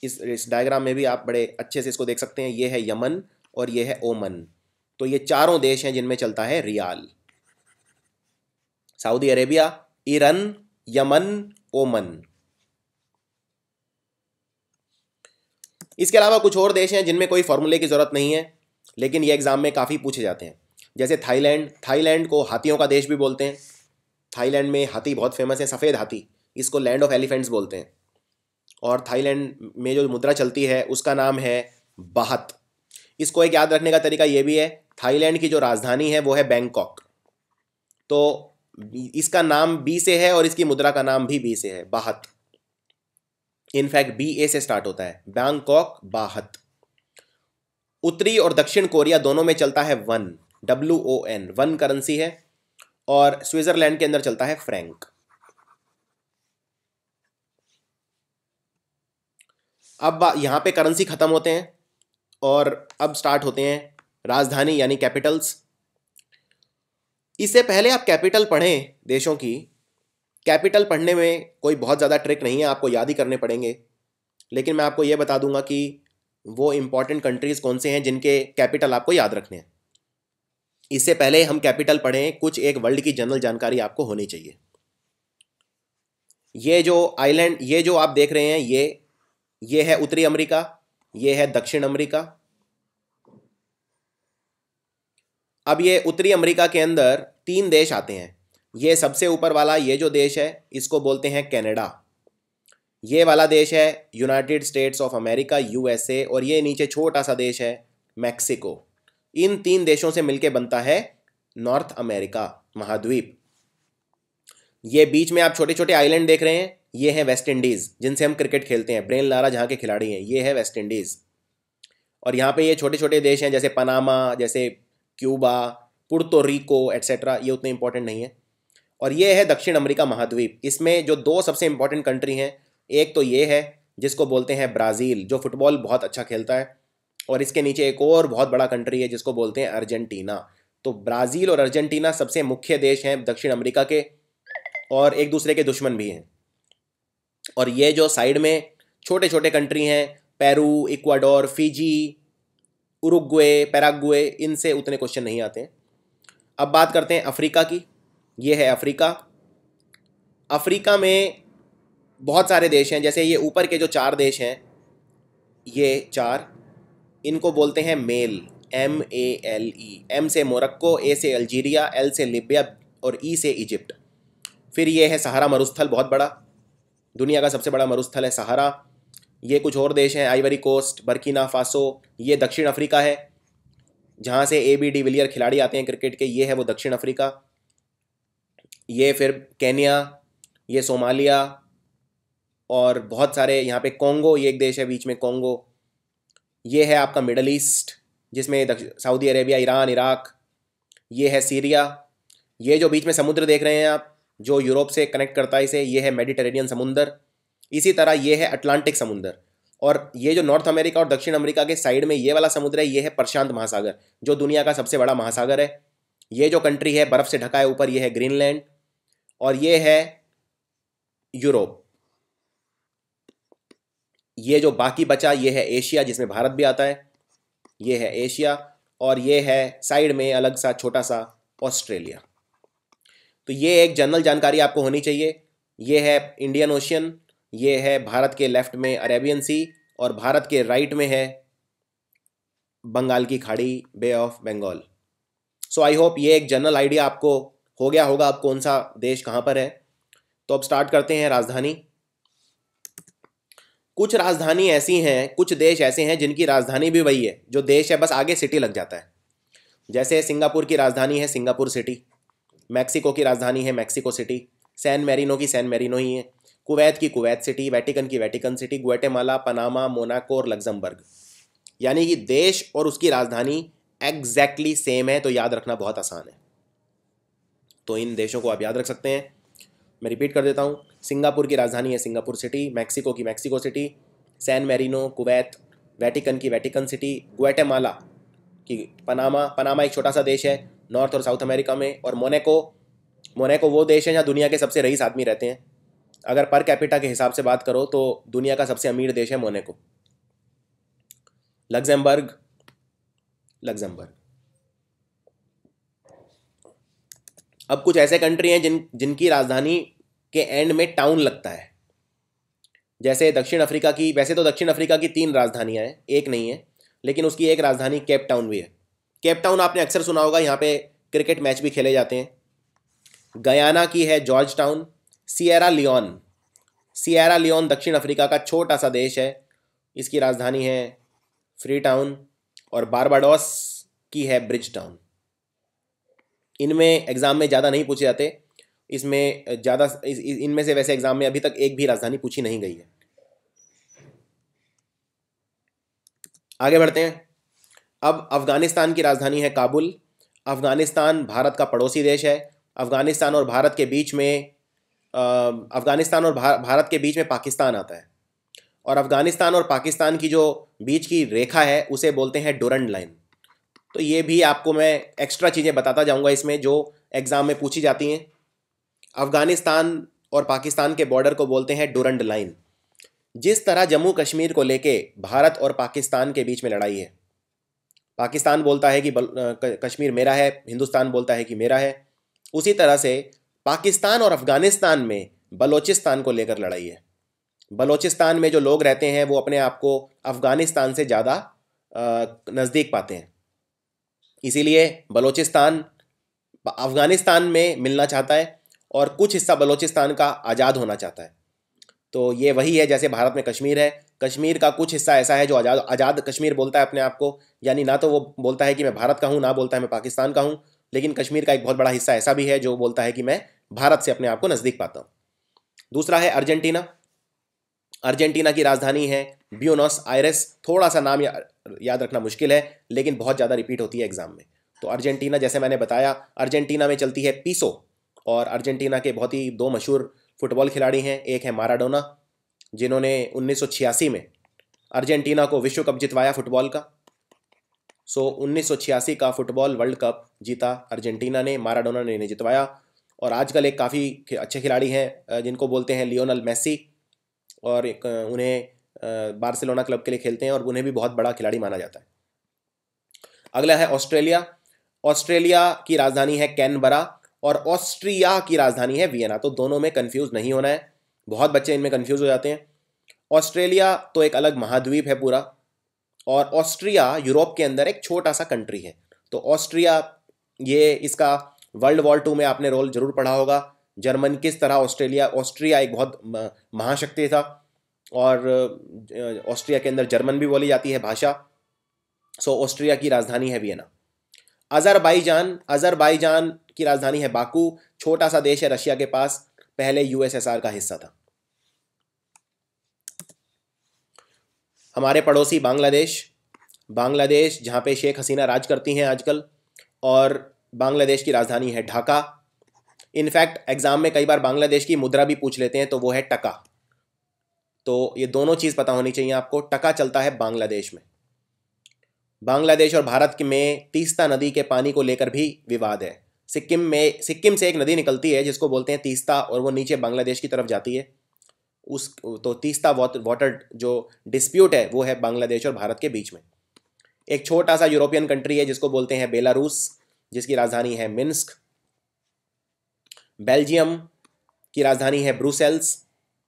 Speaker 1: इस डायग्राम में भी आप बड़े अच्छे से इसको देख सकते हैं, ये है यमन और ये है ओमन। तो ये चारों देश हैं जिनमें चलता है riyal. Saudi Arabia, Iran, Yemen, Oman. इसके अलावा कुछ और देश हैं जिनमें कोई फॉर्मूले की ज़रूरत नहीं है, लेकिन ये एग्ज़ाम में काफ़ी पूछे जाते हैं। जैसे थाईलैंड को हाथियों का देश भी बोलते हैं। थाईलैंड में हाथी बहुत फेमस है, सफ़ेद हाथी, इसको लैंड ऑफ एलिफेंट्स बोलते हैं। और थाईलैंड में जो मुद्रा चलती है उसका नाम है बाहत। इसको एक याद रखने का तरीका ये भी है, थाईलैंड की जो राजधानी है वो है बैंकॉक। तो इसका नाम बी से है और इसकी मुद्रा का नाम भी बी से है, बाहत। इनफैक्ट BA से स्टार्ट होता है, बैंकॉक, बाहत। उत्तरी और दक्षिण कोरिया दोनों में चलता है वन, WON, वन करेंसी है। और स्विट्जरलैंड के अंदर चलता है फ्रैंक। अब यहाँ पे करेंसी खत्म होते हैं और अब स्टार्ट होते हैं राजधानी यानी कैपिटल्स। इससे पहले आप कैपिटल पढ़ें देशों की। कैपिटल पढ़ने में कोई बहुत ज़्यादा ट्रिक नहीं है, आपको याद ही करने पड़ेंगे। लेकिन मैं आपको ये बता दूंगा कि वो इम्पॉर्टेंट कंट्रीज़ कौन से हैं जिनके कैपिटल आपको याद रखने हैं। इससे पहले हम कैपिटल पढ़ें, कुछ एक वर्ल्ड की जनरल जानकारी आपको होनी चाहिए। ये जो आइलैंड, ये जो आप देख रहे हैं, ये है उत्तरी अमेरिका, ये है दक्षिण अमेरिका। अब ये उत्तरी अमेरिका के अंदर 3 देश आते हैं। ये सबसे ऊपर वाला ये जो देश है इसको बोलते हैं कनाडा। ये वाला देश है United states of America, USA। और ये नीचे छोटा सा देश है मैक्सिको। इन 3 देशों से मिलके बनता है नॉर्थ अमेरिका महाद्वीप। ये बीच में आप छोटे छोटे आइलैंड देख रहे हैं, ये है वेस्ट इंडीज़, जिनसे हम क्रिकेट खेलते हैं, ब्रेन लारा जहाँ के खिलाड़ी हैं, ये है वेस्ट इंडीज़। और यहाँ पे ये छोटे छोटे देश हैं जैसे पनामा, जैसे क्यूबा, पुर्तो रिको एट्सेट्रा, ये उतने इंपॉर्टेंट नहीं है। और ये है दक्षिण अमेरिका महाद्वीप। इसमें जो 2 सबसे इंपॉर्टेंट कंट्री हैं, एक तो ये है जिसको बोलते हैं ब्राज़ील, जो फुटबॉल बहुत अच्छा खेलता है। और इसके नीचे एक और बहुत बड़ा कंट्री है जिसको बोलते हैं अर्जेंटीना। तो ब्राज़ील और अर्जेंटीना सबसे मुख्य देश हैं दक्षिण अमेरिका के, और एक दूसरे के दुश्मन भी हैं। और ये जो साइड में छोटे छोटे कंट्री हैं, Peru, Ecuador, Fiji, Uruguay, Paraguay, इनसे उतने क्वेश्चन नहीं आते हैं। अब बात करते हैं अफ्रीका की। ये है अफ्रीका। अफ्रीका में बहुत सारे देश हैं, जैसे ये ऊपर के जो 4 देश हैं, ये 4, इनको बोलते हैं मेल, MALE। M से मोरक्को, A से अल्जीरिया, L से लीबिया और E से इजिप्ट। फिर ये है सहारा मरुस्थल, बहुत बड़ा, दुनिया का सबसे बड़ा मरुस्थल है सहारा। ये कुछ और देश हैं, आइवरी कोस्ट, बर्किना फासो, ये दक्षिण अफ्रीका है। जहाँ से AB डिविलियर खिलाड़ी आते हैं क्रिकेट के, ये है वो दक्षिण अफ्रीका, ये फिर केन्या, ये सोमालिया, और बहुत सारे यहाँ पे कॉन्गो, ये एक देश है बीच में कॉन्गो, ये है आपका मिडल ईस्ट जिसमें सऊदी अरेबिया, ईरान, इराक, ये है सीरिया, ये जो बीच में समुद्र देख रहे हैं आप जो यूरोप से कनेक्ट करता है इसे, ये है मेडिटेरेनियन समुंदर। इसी तरह ये है अटलांटिक समुंदर, और ये जो नॉर्थ अमेरिका और दक्षिण अमेरिका के साइड में ये वाला समुद्र है, ये है प्रशांत महासागर जो दुनिया का सबसे बड़ा महासागर है। ये जो कंट्री है बर्फ़ से ढका है ऊपर, ये है ग्रीनलैंड, और ये है यूरोप। ये जो बाकी बचा ये है एशिया जिसमें भारत भी आता है, ये है एशिया, और ये है साइड में अलग सा छोटा सा ऑस्ट्रेलिया। तो ये एक जनरल जानकारी आपको होनी चाहिए। ये है इंडियन ओशियन, ये है भारत के लेफ्ट में अरेबियन सी, और भारत के राइट में है बंगाल की खाड़ी, bay of Bengal. So I hope ये एक जनरल आइडिया आपको हो गया होगा अब कौन सा देश कहाँ पर है। तो अब स्टार्ट करते हैं राजधानी। कुछ राजधानी ऐसी हैं, कुछ देश ऐसे हैं जिनकी राजधानी भी वही है जो देश है, बस आगे सिटी लग जाता है। जैसे सिंगापुर की राजधानी है सिंगापुर सिटी, मैक्सिको की राजधानी है मैक्सिको सिटी, सैन मैरिनो की सैन मैरिनो ही है, कुवैत की कुवैत सिटी, वेटिकन की Vatican City, Guatemala, Panama, Monaco और लग्जमबर्ग। यानी कि देश और उसकी राजधानी एग्जैक्टली सेम है, तो याद रखना बहुत आसान है। तो इन देशों को आप याद रख सकते हैं। मैं रिपीट कर देता हूँ, सिंगापुर की राजधानी है सिंगापुर सिटी, मैक्सिको की Mexico City, San Marino Kuwait, Vatican की वेटिकन सिटी, ग्वाटेमाला की पनामा, पनामा एक छोटा सा देश है नॉर्थ और साउथ अमेरिका में, और मोनाको वो देश है जहाँ दुनिया के सबसे रईस आदमी रहते हैं। अगर पर कैपिटा के हिसाब से बात करो तो दुनिया का सबसे अमीर देश है मोनाको। लग्जमबर्ग, अब कुछ ऐसे कंट्री हैं जिनकी राजधानी के एंड में टाउन लगता है। जैसे दक्षिण अफ्रीका की, वैसे तो दक्षिण अफ्रीका की 3 राजधानियां हैं, एक नहीं है, लेकिन उसकी एक राजधानी केप टाउन भी है। केप टाउन आपने अक्सर सुना होगा, यहाँ पे क्रिकेट मैच भी खेले जाते हैं। गयाना की है जॉर्ज टाउन। सिएरा लियोन दक्षिण अफ्रीका का छोटा सा देश है, इसकी राजधानी है फ्री टाउन। और बारबाडोस की है ब्रिज टाउन। इनमें एग्ज़ाम में ज़्यादा नहीं पूछे जाते, इसमें ज़्यादा इनमें से वैसे एग्ज़ाम में अभी तक एक भी राजधानी पूछी नहीं गई है। आगे बढ़ते हैं। अब अफ़गानिस्तान की राजधानी है काबुल। अफ़गानिस्तान भारत का पड़ोसी देश है। अफ़गानिस्तान और भारत के बीच में भारत के बीच में पाकिस्तान आता है, और अफ़गानिस्तान और पाकिस्तान की जो बीच की रेखा है उसे बोलते हैं डुरंड लाइन। तो ये भी आपको मैं एक्स्ट्रा चीज़ें बताता जाऊंगा इसमें जो एग्ज़ाम में पूछी जाती हैं। अफ़गानिस्तान और पाकिस्तान के बॉर्डर को बोलते हैं डुरंड लाइन। जिस तरह जम्मू कश्मीर को लेके भारत और पाकिस्तान के बीच में लड़ाई है, पाकिस्तान बोलता है कि कश्मीर मेरा है, हिंदुस्तान बोलता है कि मेरा है, उसी तरह से पाकिस्तान और अफ़गानिस्तान में बलोचिस्तान को लेकर लड़ाई है। बलोचिस्तान में जो लोग रहते हैं वो अपने आप को अफ़गानिस्तान से ज़्यादा नज़दीक पाते हैं, इसीलिए बलोचिस्तान अफ़गानिस्तान में मिलना चाहता है और कुछ हिस्सा बलोचिस्तान का आज़ाद होना चाहता है। तो ये वही है जैसे भारत में कश्मीर है, कश्मीर का कुछ हिस्सा ऐसा है जो आज़ाद कश्मीर बोलता है अपने आप को, यानी ना तो वो बोलता है कि मैं भारत का हूँ, ना बोलता है मैं पाकिस्तान का हूँ, लेकिन कश्मीर का एक बहुत बड़ा हिस्सा ऐसा भी है जो बोलता है कि मैं भारत से अपने आप को नज़दीक पाता हूँ। दूसरा है अर्जेंटीना। अर्जेंटीना की राजधानी है ब्यूनोस आयरेस। थोड़ा सा नाम याद रखना मुश्किल है, लेकिन बहुत ज़्यादा रिपीट होती है एग्जाम में। तो अर्जेंटीना, जैसे मैंने बताया, अर्जेंटीना में चलती है पीसो, और अर्जेंटीना के बहुत ही 2 मशहूर फुटबॉल खिलाड़ी हैं। एक है माराडोना, जिन्होंने 1986 में अर्जेंटीना को विश्व कप जितवाया फुटबॉल का। 1986 का फुटबॉल वर्ल्ड कप जीता अर्जेंटीना ने, माराडोना ने जितवाया। और आजकल एक काफ़ी अच्छे खिलाड़ी हैं जिनको बोलते हैं लियोनल मेसी, और एक उन्हें बार्सिलोना क्लब के लिए खेलते हैं और उन्हें भी बहुत बड़ा खिलाड़ी माना जाता है। अगला है ऑस्ट्रेलिया। ऑस्ट्रेलिया की राजधानी है कैनबरा और ऑस्ट्रिया की राजधानी है वियना। तो दोनों में कंफ्यूज नहीं होना है, बहुत बच्चे इनमें कंफ्यूज हो जाते हैं। ऑस्ट्रेलिया तो एक अलग महाद्वीप है पूरा, और ऑस्ट्रिया यूरोप के अंदर एक छोटा सा कंट्री है। तो ऑस्ट्रिया, ये इसका वर्ल्ड वॉर 2 में आपने रोल जरूर पढ़ा होगा, जर्मन किस तरह ऑस्ट्रिया एक बहुत महाशक्ति था, और ऑस्ट्रिया के अंदर जर्मन भी बोली जाती है भाषा। ऑस्ट्रिया की राजधानी है वियना। अजरबैजान, अजरबैजान की राजधानी है बाकू। छोटा सा देश है रशिया के पास, पहले यूएसएसआर का हिस्सा था। हमारे पड़ोसी बांग्लादेश, बांग्लादेश जहाँ पे शेख हसीना राज करती हैं आजकल, और बांग्लादेश की राजधानी है ढाका। इनफैक्ट एग्जाम में कई बार बांग्लादेश की मुद्रा भी पूछ लेते हैं, तो वो है टका। तो ये दोनों चीज़ पता होनी चाहिए आपको। टका चलता है बांग्लादेश में। बांग्लादेश और भारत में तीस्ता नदी के पानी को लेकर भी विवाद है। सिक्किम से एक नदी निकलती है जिसको बोलते हैं तीस्ता, और वो नीचे बांग्लादेश की तरफ जाती है। तो तीस्ता वाटर जो डिस्प्यूट है वो है बांग्लादेश और भारत के बीच में। एक छोटा सा यूरोपियन कंट्री है जिसको बोलते हैं बेलारूस, जिसकी राजधानी है मिन्स्क। बेल्जियम की राजधानी है ब्रुसेल्स।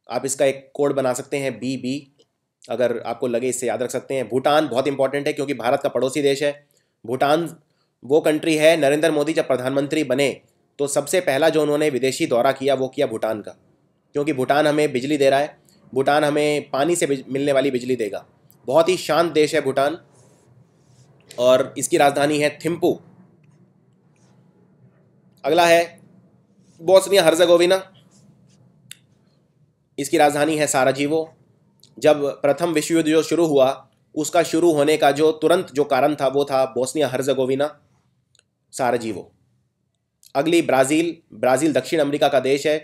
Speaker 1: आप इसका एक कोड बना सकते हैं BB, अगर आपको लगे इससे याद रख सकते हैं। भूटान बहुत इंपॉर्टेंट है क्योंकि भारत का पड़ोसी देश है। भूटान वो कंट्री है, नरेंद्र मोदी जब प्रधानमंत्री बने तो सबसे पहला जो उन्होंने विदेशी दौरा किया वो किया भूटान का, क्योंकि भूटान हमें बिजली दे रहा है। भूटान हमें पानी से मिलने वाली बिजली देगा। बहुत ही शांत देश है भूटान, और इसकी राजधानी है थिम्पू। अगला है बोस्निया हर्जेगोविना, इसकी राजधानी है साराजीवो। जब प्रथम विश्व युद्ध जो शुरू हुआ, उसका शुरू होने का जो तुरंत जो कारण था वो था बोस्निया हर्जेगोविना, साराजीवो। अगली ब्राज़ील, ब्राज़ील दक्षिण अमेरिका का देश है।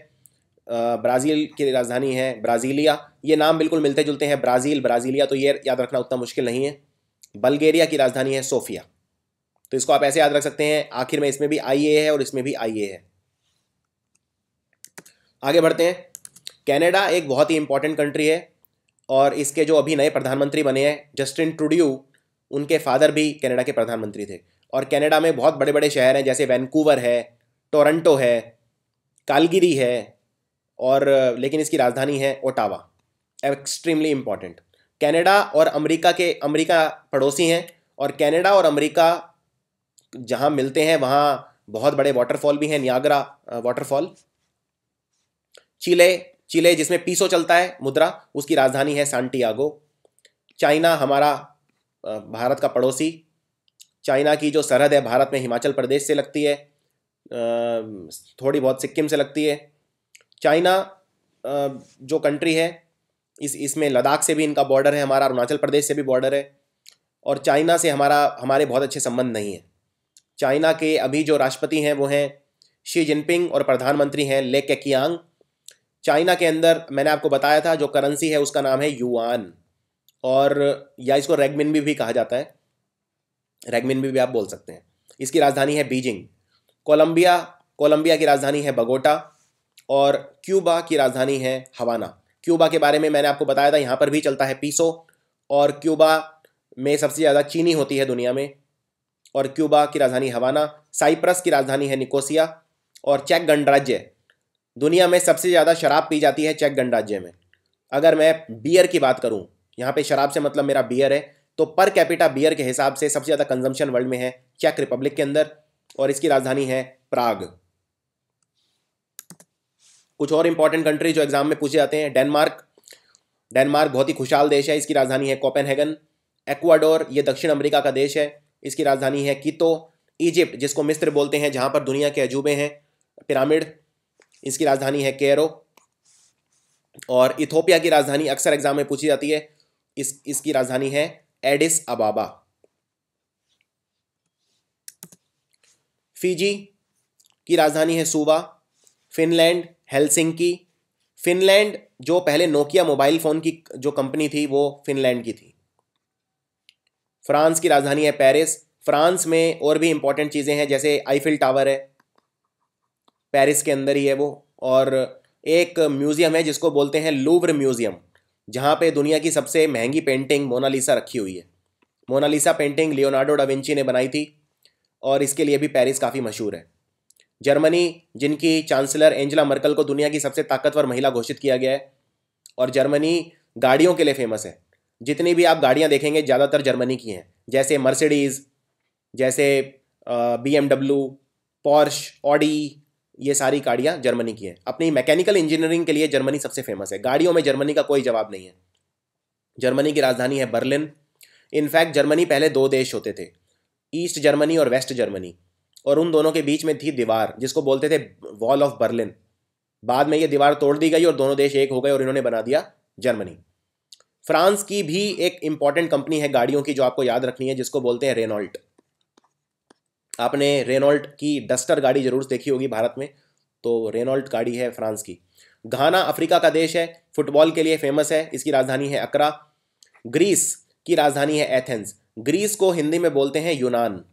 Speaker 1: ब्राज़ील की राजधानी है ब्राज़ीलिया। ये नाम बिल्कुल मिलते जुलते हैं, ब्राज़ील, ब्राज़ीलिया, तो ये याद रखना उतना मुश्किल नहीं है। बल्गेरिया की राजधानी है सोफिया। तो इसको आप ऐसे याद रख सकते हैं, आखिर में इसमें भी IA है और इसमें भी IA है। आगे बढ़ते हैं। कनाडा एक बहुत ही इंपॉर्टेंट कंट्री है, और इसके जो अभी नए प्रधानमंत्री बने हैं जस्टिन ट्रूडियो, उनके फादर भी कनाडा के प्रधानमंत्री थे। और कनाडा में बहुत बड़े बड़े शहर हैं, जैसे वैंकूवर है, टोरंटो है, कालगिरी है, और लेकिन इसकी राजधानी है ओटावा। Extremely important. कनाडा और अमेरिका पड़ोसी हैं, और कनाडा और अमेरिका जहाँ मिलते हैं वहाँ बहुत बड़े वाटरफॉल भी हैं, नियाग्रा वाटरफॉल। चिले जिसमें पीसो चलता है मुद्रा, उसकी राजधानी है सांटियागो। चाइना हमारा भारत का पड़ोसी। चाइना की जो सरहद है भारत में हिमाचल प्रदेश से लगती है, थोड़ी बहुत सिक्किम से लगती है। चाइना जो कंट्री है, इसमें लद्दाख से भी इनका बॉर्डर है, हमारा अरुणाचल प्रदेश से भी बॉर्डर है। और चाइना से हमारे बहुत अच्छे संबंध नहीं है। चाइना के अभी जो राष्ट्रपति हैं वो हैं शी जिनपिंग, और प्रधानमंत्री हैं ले केकियांग। चाइना के अंदर मैंने आपको बताया था जो करेंसी है उसका नाम है युआन, और या इसको रेगमिनबी भी कहा जाता है, रेगमिनबी भी आप बोल सकते हैं। इसकी राजधानी है बीजिंग। कोलंबिया की राजधानी है बगोटा, और क्यूबा की राजधानी है हवाना। क्यूबा के बारे में मैंने आपको बताया था, यहाँ पर भी चलता है पीसो, और क्यूबा में सबसे ज़्यादा चीनी होती है दुनिया में, और क्यूबा की राजधानी हवाना। साइप्रस की राजधानी है निकोसिया, और चेक गणराज्य, दुनिया में सबसे ज़्यादा शराब पी जाती है चेक गणराज्य में। अगर मैं बियर की बात करूं, यहाँ पे शराब से मतलब मेरा बियर है, तो पर कैपिटा बियर के हिसाब से सबसे ज़्यादा कंजम्पशन वर्ल्ड में है चेक रिपब्लिक के अंदर, और इसकी राजधानी है प्राग। कुछ और इंपॉर्टेंट कंट्री जो एग्जाम में पूछे जाते हैं, डेनमार्क बहुत ही खुशहाल देश है, इसकी राजधानी है कोपेनहेगन। एक्वाडोर, ये दक्षिण अमेरिका का देश है, इसकी राजधानी है कीतो। इजिप्ट, जिसको मिस्र बोलते हैं, जहाँ पर दुनिया के अजूबे हैं पिरामिड, इसकी राजधानी है कैरो। और इथोपिया की राजधानी अक्सर एग्जाम में पूछी जाती है, इसकी राजधानी है एडिस अबाबा। फिजी की राजधानी है सुवा। Finland Helsinki. फिनलैंड जो पहले नोकिया मोबाइल फोन की जो कंपनी थी वो फिनलैंड की थी। फ्रांस की राजधानी है पेरिस। फ्रांस में और भी इंपॉर्टेंट चीज़ें हैं, जैसे आईफिल टावर है, पेरिस के अंदर ही है वो। और एक म्यूज़ियम है जिसको बोलते हैं लूव्र म्यूज़ियम, जहाँ पे दुनिया की सबसे महंगी पेंटिंग मोनालिसा रखी हुई है। Mona Lisa painting Leonardo da Vinci ने बनाई थी, और इसके लिए भी पेरिस काफ़ी मशहूर है। जर्मनी, जिनकी चांसलर एंजेला मर्कल को दुनिया की सबसे ताकतवर महिला घोषित किया गया है, और जर्मनी गाड़ियों के लिए फेमस है। जितनी भी आप गाड़ियाँ देखेंगे ज़्यादातर जर्मनी की हैं, जैसे मर्सिडीज़, जैसे BMW, पॉर्श, ऑडी, ये सारी गाड़ियाँ जर्मनी की हैं। अपनी मैकेनिकल इंजीनियरिंग के लिए जर्मनी सबसे फेमस है। गाड़ियों में जर्मनी का कोई जवाब नहीं है। जर्मनी की राजधानी है बर्लिन। इनफैक्ट जर्मनी पहले दो देश होते थे, ईस्ट जर्मनी और वेस्ट जर्मनी, और उन दोनों के बीच में थी दीवार जिसको बोलते थे वॉल ऑफ बर्लिन। बाद में ये दीवार तोड़ दी गई और दोनों देश एक हो गए और इन्होंने बना दिया जर्मनी। फ्रांस की भी एक इंपॉर्टेंट कंपनी है गाड़ियों की जो आपको याद रखनी है, जिसको बोलते हैं रेनॉल्ट। आपने रेनॉल्ट की डस्टर गाड़ी जरूर देखी होगी भारत में, तो रेनॉल्ट गाड़ी है फ्रांस की। घाना अफ्रीका का देश है, फुटबॉल के लिए फेमस है, इसकी राजधानी है अकरा। ग्रीस की राजधानी है एथेंस। ग्रीस को हिंदी में बोलते हैं यूनान।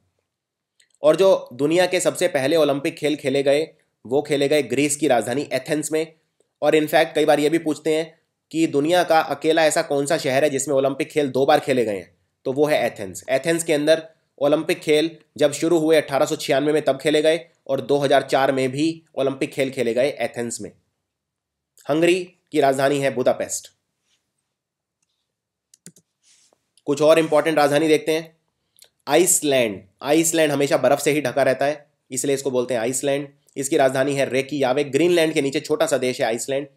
Speaker 1: और जो दुनिया के सबसे पहले ओलंपिक खेल खेले गए वो खेले गए ग्रीस की राजधानी एथेंस में। और इनफैक्ट कई बार ये भी पूछते हैं कि दुनिया का अकेला ऐसा कौन सा शहर है जिसमें ओलंपिक खेल 2 बार खेले गए हैं, तो वो है एथेंस। एथेंस के अंदर ओलंपिक खेल जब शुरू हुए 1896 में तब खेले गए, और 2004 में भी ओलंपिक खेल खेले गए एथेंस में। हंगरी की राजधानी है बुदापेस्ट। कुछ और इंपॉर्टेंट राजधानी देखते हैं। आइसलैंड। आइसलैंड हमेशा बर्फ से ही ढका रहता है, इसलिए इसको बोलते हैं आइसलैंड। इसकी राजधानी है रेकियाविक। ग्रीनलैंड के नीचे छोटा सा देश है आइसलैंड।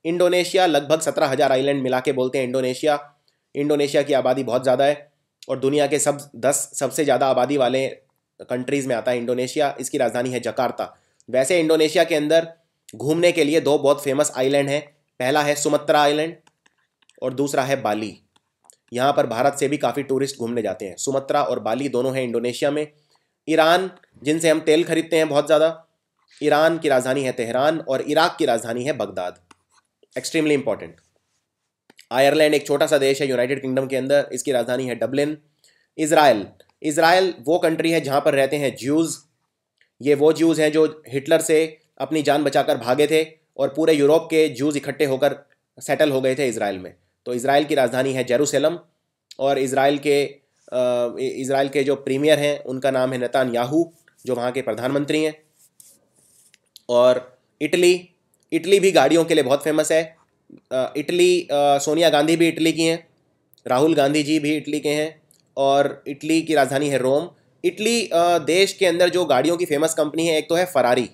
Speaker 1: इंडोनेशिया, लगभग 17,000 आइलैंड मिला के बोलते हैं इंडोनेशिया। इंडोनेशिया की आबादी बहुत ज़्यादा है और दुनिया के 10 सबसे ज़्यादा आबादी वाले कंट्रीज़ में आता है इंडोनेशिया। इसकी राजधानी है जकार्ता। वैसे इंडोनेशिया के अंदर घूमने के लिए 2 बहुत फेमस आइलैंड हैं। पहला है सुमत्रा आइलैंड और दूसरा है बाली। यहाँ पर भारत से भी काफ़ी टूरिस्ट घूमने जाते हैं। सुमत्रा और बाली दोनों हैं इंडोनेशिया में। ईरान, जिनसे हम तेल खरीदते हैं बहुत ज़्यादा, ईरान की राजधानी है तेहरान और इराक की राजधानी है बगदाद। Extremely important. आयरलैंड एक छोटा सा देश है यूनाइटेड किंगडम के अंदर, इसकी राजधानी है डबलिन। इज़राइल। इज़राइल वो कंट्री है जहाँ पर रहते हैं ज्यूज़। ये वो ज्यूज़ हैं जो हिटलर से अपनी जान बचाकर भागे थे और पूरे यूरोप के ज्यूज़ इकट्ठे होकर सेटल हो गए थे इज़राइल में। तो इज़राइल की राजधानी है जेरूसलम और इज़राइल के जो प्रीमियर हैं उनका नाम है नेतन्याहू, जो वहाँ के प्रधानमंत्री हैं। और इटली। इटली भी गाड़ियों के लिए बहुत फेमस है। इटली, सोनिया गांधी भी इटली की हैं, राहुल गांधी जी भी इटली के हैं और इटली की राजधानी है रोम। इटली देश के अंदर जो गाड़ियों की फेमस कंपनी है, एक तो है फरारी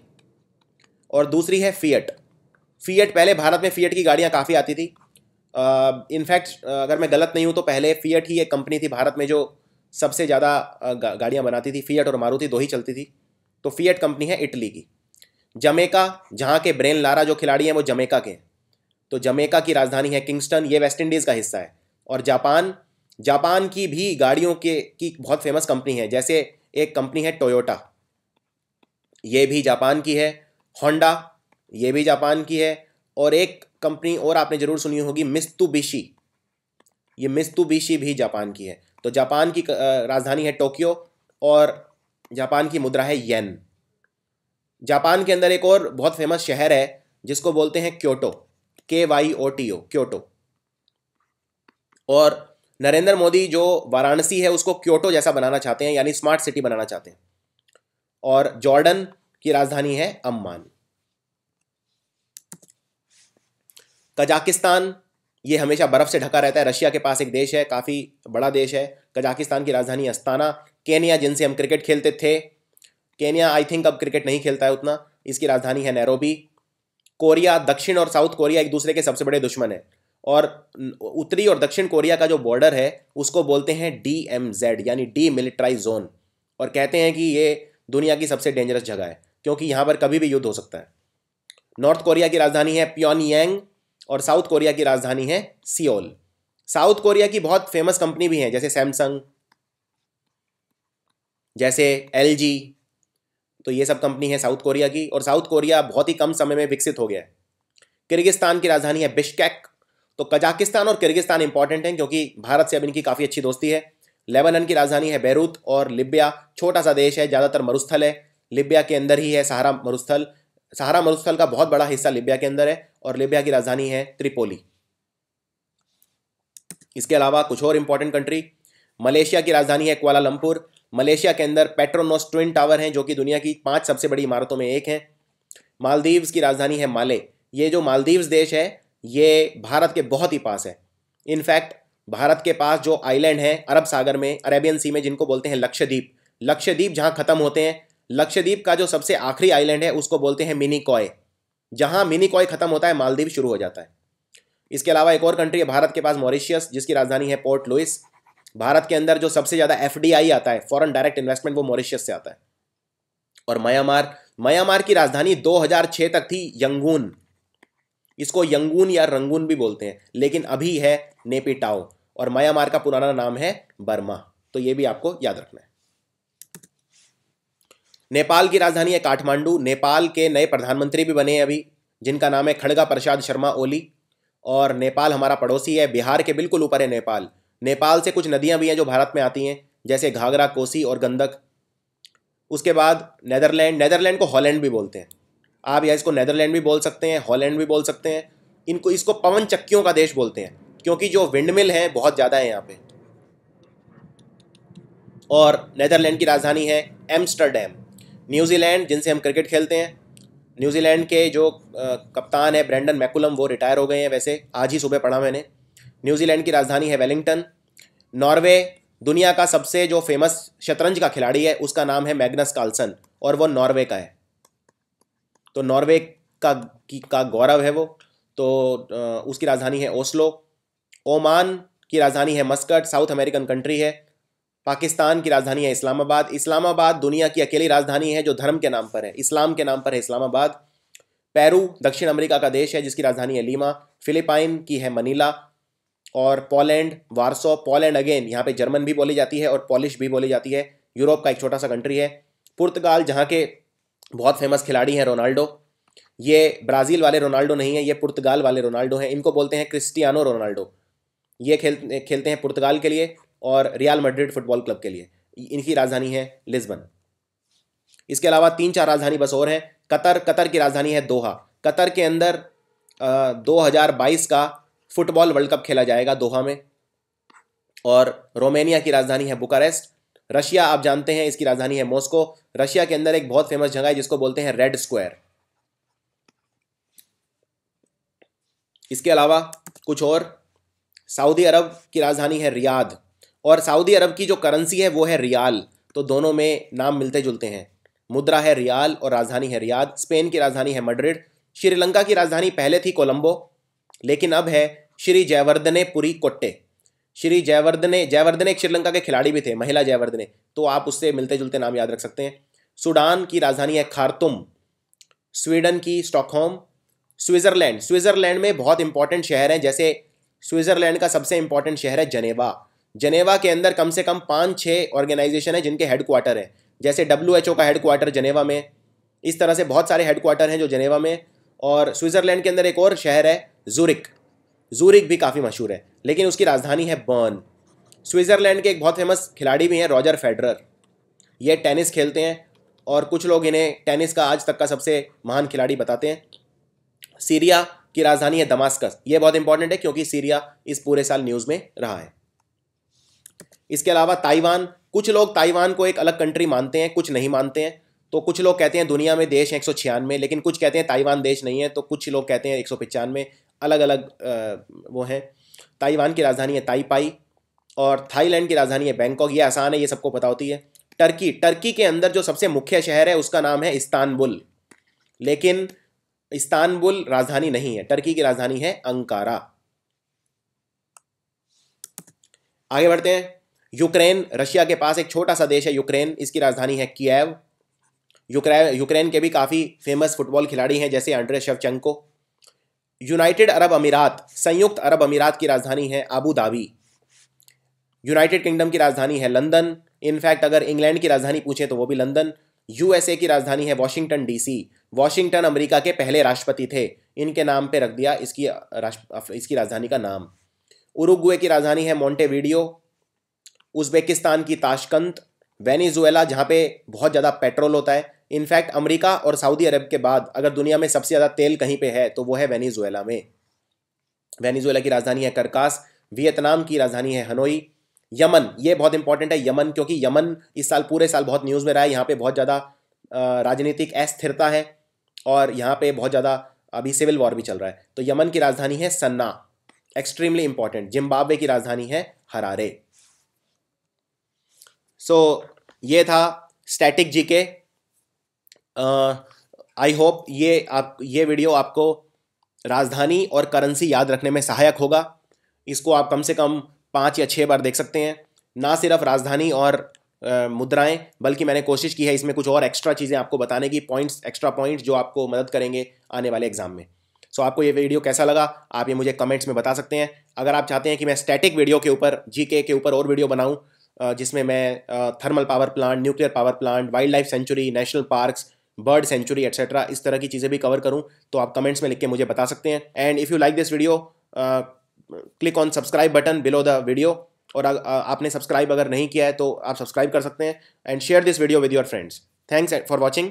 Speaker 1: और दूसरी है फिएट। फिएट, पहले भारत में फिएट की गाड़ियाँ काफ़ी आती थी। इनफैक्ट अगर मैं गलत नहीं हूँ तो पहले फिएट ही एक कंपनी थी भारत में जो सबसे ज़्यादा गाड़ियाँ बनाती थी। फिएट और मारुति 2 ही चलती थी। तो फिएट कंपनी है इटली की। जमैका, जहाँ के ब्रेन लारा जो खिलाड़ी हैं वो जमैका के हैं, तो जमैका की राजधानी है किंगस्टन, ये वेस्ट इंडीज़ का हिस्सा है। और जापान। जापान की भी गाड़ियों की बहुत फेमस कंपनी है, जैसे एक कंपनी है टोयोटा, ये भी जापान की है। होंडा, ये भी जापान की है। और एक कंपनी और आपने ज़रूर सुनी होगी, मित्सुबिशी। ये मित्सुबिशी भी जापान की है। तो जापान की राजधानी है टोक्यो और जापान की मुद्रा है येन। जापान के अंदर एक और बहुत फेमस शहर है जिसको बोलते हैं क्योटो, KYOTO, क्योटो। और नरेंद्र मोदी जो वाराणसी है उसको क्योटो जैसा बनाना चाहते हैं, यानी स्मार्ट सिटी बनाना चाहते हैं। और जॉर्डन की राजधानी है अम्मान। कजाकिस्तान, ये हमेशा बर्फ से ढका रहता है, रशिया के पास एक देश है, काफ़ी बड़ा देश है। कजाकिस्तान की राजधानी अस्ताना। केनिया, जिनसे हम क्रिकेट खेलते थे, केनिया आई थिंक अब क्रिकेट नहीं खेलता है उतना, इसकी राजधानी है नैरोबी। कोरिया, दक्षिण और साउथ कोरिया एक दूसरे के सबसे बड़े दुश्मन हैं और उत्तरी और दक्षिण कोरिया का जो बॉर्डर है उसको बोलते हैं DMZ, यानी डी मिलिट्राइज जोन। और कहते हैं कि ये दुनिया की सबसे डेंजरस जगह है क्योंकि यहाँ पर कभी भी युद्ध हो सकता है। नॉर्थ कोरिया की राजधानी है प्योनयांग और साउथ कोरिया की राजधानी है सियोल। साउथ कोरिया की बहुत फेमस कंपनी भी हैं, जैसे सैमसंग, जैसे LG। तो ये सब कंपनी है साउथ कोरिया की, और साउथ कोरिया बहुत ही कम समय में विकसित हो गया है। किर्गिस्तान की राजधानी है बिश्केक। तो कजाकिस्तान और किर्गिस्तान इंपॉर्टेंट हैं क्योंकि भारत से अब इनकी काफ़ी अच्छी दोस्ती है। लेबनान की राजधानी है बैरूत और लिबिया छोटा सा देश है, ज़्यादातर मरुस्थल है। लिबिया के अंदर ही है सहारा मरुस्थल। सहारा मरुस्थल का बहुत बड़ा हिस्सा लिबिया के अंदर है और लिबिया की राजधानी है त्रिपोली। इसके अलावा कुछ और इंपॉर्टेंट कंट्री, मलेशिया की राजधानी है कुआलालंपुर। मलेशिया के अंदर पेट्रोनोस ट्विन टावर हैं जो कि दुनिया की 5 सबसे बड़ी इमारतों में एक हैं। मालदीव्स की राजधानी है माले। ये जो मालदीव्स देश है ये भारत के बहुत ही पास है। इनफैक्ट भारत के पास जो आइलैंड हैं अरब सागर में, अरेबियन सी में, जिनको बोलते हैं लक्षद्वीप, लक्षद्वीप जहाँ ख़त्म होते हैं, लक्षद्वीप का जो सबसे आखिरी आइलैंड है उसको बोलते हैं मिनिकॉय। जहाँ मिनिकॉय ख़त्म होता है मालदीव शुरू हो जाता है। इसके अलावा एक और कंट्री है भारत के पास, मॉरिशियस, जिसकी राजधानी है पोर्ट लुइस। भारत के अंदर जो सबसे ज़्यादा FDI आता है, फॉरेन डायरेक्ट इन्वेस्टमेंट, वो मॉरिशस से आता है। और म्यांमार की राजधानी 2006 तक थी यंगून। इसको यंगून या रंगून भी बोलते हैं, लेकिन अभी है नेपिटाओ। और म्यांमार का पुराना नाम है बर्मा। तो ये भी आपको याद रखना है। नेपाल की राजधानी है काठमांडू। नेपाल के नए प्रधानमंत्री भी बने हैं अभी, जिनका नाम है खड़गा प्रसाद शर्मा ओली। और नेपाल हमारा पड़ोसी है, बिहार के बिल्कुल ऊपर है नेपाल। नेपाल से कुछ नदियां भी हैं जो भारत में आती हैं, जैसे घाघरा, कोसी और गंडक। उसके बाद नेदरलैंड को हॉलैंड भी बोलते हैं। आप या इसको नेदरलैंड भी बोल सकते हैं, हॉलैंड भी बोल सकते हैं। इसको पवन चक्कियों का देश बोलते हैं, क्योंकि जो विंडमिल हैं बहुत ज़्यादा है यहाँ पे। और नेदरलैंड की राजधानी है एम्स्टर्डम। न्यूजीलैंड, जिनसे हम क्रिकेट खेलते हैं, न्यूजीलैंड के जो कप्तान है ब्रेंडन मैकुलम, वो रिटायर हो गए हैं वैसे, आज ही सुबह पढ़ा मैंने। न्यूजीलैंड की राजधानी है वेलिंगटन। नॉर्वे, दुनिया का सबसे जो फेमस शतरंज का खिलाड़ी है उसका नाम है मैग्नस कार्लसन, और वो नॉर्वे का है। तो नॉर्वे का गौरव है वो। तो उसकी राजधानी है ओस्लो। ओमान की राजधानी है मस्कट, साउथ अमेरिकन कंट्री है। पाकिस्तान की राजधानी है इस्लामाबाद। इस्लामाबाद दुनिया की अकेली राजधानी है जो धर्म के नाम पर है, इस्लाम के नाम पर है इस्लामाबाद। पेरू दक्षिण अमेरिका का देश है, जिसकी राजधानी है लीमा। फिलिपाइन की है मनीला। और पोलैंड वार्सो। पोलैंड अगेन, यहाँ पे जर्मन भी बोली जाती है और पॉलिश भी बोली जाती है। यूरोप का एक छोटा सा कंट्री है। पुर्तगाल, जहाँ के बहुत फेमस खिलाड़ी हैं रोनाल्डो। ये ब्राज़ील वाले रोनाल्डो नहीं है, ये पुर्तगाल वाले रोनाल्डो हैं। इनको बोलते हैं क्रिस्टियानो रोनाल्डो। ये खेलते हैं पुर्तगाल के लिए और रियल मैड्रिड फुटबॉल क्लब के लिए। इनकी राजधानी है लिस्बन। इसके अलावा 3-4 राजधानी बस और हैं। कतर की राजधानी है दोहा। कतर के अंदर 2022 का फुटबॉल वर्ल्ड कप खेला जाएगा दोहा में। और रोमानिया की राजधानी है बुकारेस्ट। रशिया, आप जानते हैं, इसकी राजधानी है मॉस्को। रशिया के अंदर एक बहुत फेमस जगह है जिसको बोलते हैं रेड स्क्वायर। इसके अलावा कुछ और, सऊदी अरब की राजधानी है रियाद। और सऊदी अरब की जो करेंसी है वो है रियाल। तो दोनों में नाम मिलते जुलते हैं। मुद्रा है रियाल और राजधानी है रियाद। स्पेन की राजधानी है मैड्रिड। श्रीलंका की राजधानी पहले थी कोलंबो, लेकिन अब है श्री जयवर्धनेपुरी कोट्टे। श्री जयवर्धने एक श्रीलंका के खिलाड़ी भी थे, महिला जयवर्धने, तो आप उससे मिलते जुलते नाम याद रख सकते हैं। सूडान की राजधानी है खार्तुम। स्वीडन की स्टॉकहोम। स्विट्जरलैंड में बहुत इंपॉर्टेंट शहर हैं, जैसे स्विट्जरलैंड का सबसे इंपॉर्टेंट शहर है जनेवा। जनेवा के अंदर कम से कम 5-6 ऑर्गेनाइजेशन है जिनके हेडक्वार्टर हैं, जैसे WHO का हेडक्वार्टर जनेवा में। इस तरह से बहुत सारे हेडक्वार्टर हैं जो जनेवा में। और स्विट्जरलैंड के अंदर एक और शहर है जूरिक भी काफ़ी मशहूर है, लेकिन उसकी राजधानी है बर्न। स्विट्जरलैंड के एक बहुत फेमस खिलाड़ी भी हैं, रॉजर फेडरर। ये टेनिस खेलते हैं और कुछ लोग इन्हें टेनिस का आज तक का सबसे महान खिलाड़ी बताते हैं। सीरिया की राजधानी है दमास्कस। ये बहुत इंपॉर्टेंट है क्योंकि सीरिया इस पूरे साल न्यूज़ में रहा है। इसके अलावा ताइवान, कुछ लोग ताइवान को एक अलग कंट्री मानते हैं, कुछ नहीं मानते हैं। तो कुछ लोग कहते हैं दुनिया में देश 196, लेकिन कुछ कहते हैं ताइवान देश नहीं है। तो कुछ लोग कहते हैं 195, अलग अलग वो हैं। ताइवान की राजधानी है ताइपाई। और थाईलैंड की राजधानी है बैंकॉक। ये आसान है, ये सबको पता होती है। टर्की के अंदर जो सबसे मुख्य शहर है उसका नाम है इस्तांबुल, लेकिन इस्तांबुल राजधानी नहीं है। टर्की की राजधानी है अंकारा। आगे बढ़ते हैं। यूक्रेन, रशिया के पास एक छोटा सा देश है यूक्रेन। इसकी राजधानी है कीव। यूक्रेन के भी काफ़ी फेमस फुटबॉल खिलाड़ी हैं, जैसे आंड्रे शेवचेंको। यूनाइटेड अरब अमीरात, संयुक्त अरब अमीरात की राजधानी है अबू धाबी। यूनाइटेड किंगडम की राजधानी है लंदन। इनफैक्ट अगर इंग्लैंड की राजधानी पूछें तो वो भी लंदन। USA की राजधानी है वॉशिंगटन DC। वॉशिंगटन अमेरिका के पहले राष्ट्रपति थे, इनके नाम पे रख दिया इसकी राजधानी का नाम। उरुग्वे की राजधानी है मोंटेवीडियो। उज़्बेकिस्तान की ताशकंद। वेनेजुएला, जहाँ पे बहुत ज़्यादा पेट्रोल होता है। इनफैक्ट अमेरिका और सऊदी अरब के बाद अगर दुनिया में सबसे ज़्यादा तेल कहीं पे है तो वो है वेनेजुएला में। वेनेजुएला की राजधानी है करकास। वियतनाम की राजधानी है हनोई। यमन, ये बहुत इंपॉर्टेंट है यमन, क्योंकि यमन इस साल पूरे साल बहुत न्यूज़ में रहा है। यहाँ पे बहुत ज़्यादा राजनीतिक अस्थिरता है और यहाँ पे बहुत ज़्यादा अभी सिविल वॉर भी चल रहा है। तो यमन की राजधानी है सन्ना, एक्सट्रीमली इंपॉर्टेंट। जिम्बाब्वे की राजधानी है हरारे। सो ये था स्टैटिक जीके। आई होप ये वीडियो आपको राजधानी और करेंसी याद रखने में सहायक होगा। इसको आप कम से कम 5 या 6 बार देख सकते हैं। ना सिर्फ राजधानी और मुद्राएं, बल्कि मैंने कोशिश की है इसमें कुछ और एक्स्ट्रा चीज़ें आपको बताने की, पॉइंट्स, एक्स्ट्रा पॉइंट्स जो आपको मदद करेंगे आने वाले एग्जाम में। सो आपको ये वीडियो कैसा लगा आप ये मुझे कमेंट्स में बता सकते हैं। अगर आप चाहते हैं कि मैं स्टैटिक वीडियो के ऊपर, जीके के ऊपर और वीडियो बनाऊं जिसमें मैं thermal power plant, nuclear power plant, wild life sanctuary, national parks, bird sanctuary etcetera, इस तरह की चीज़ें भी कवर करूं, तो आप कमेंट्स में लिख के मुझे बता सकते हैं। And if you like this video, click on subscribe button below the video. और आपने सब्सक्राइब अगर नहीं किया है तो आप सब्सक्राइब कर सकते हैं। And share this video with your friends. Thanks for watching.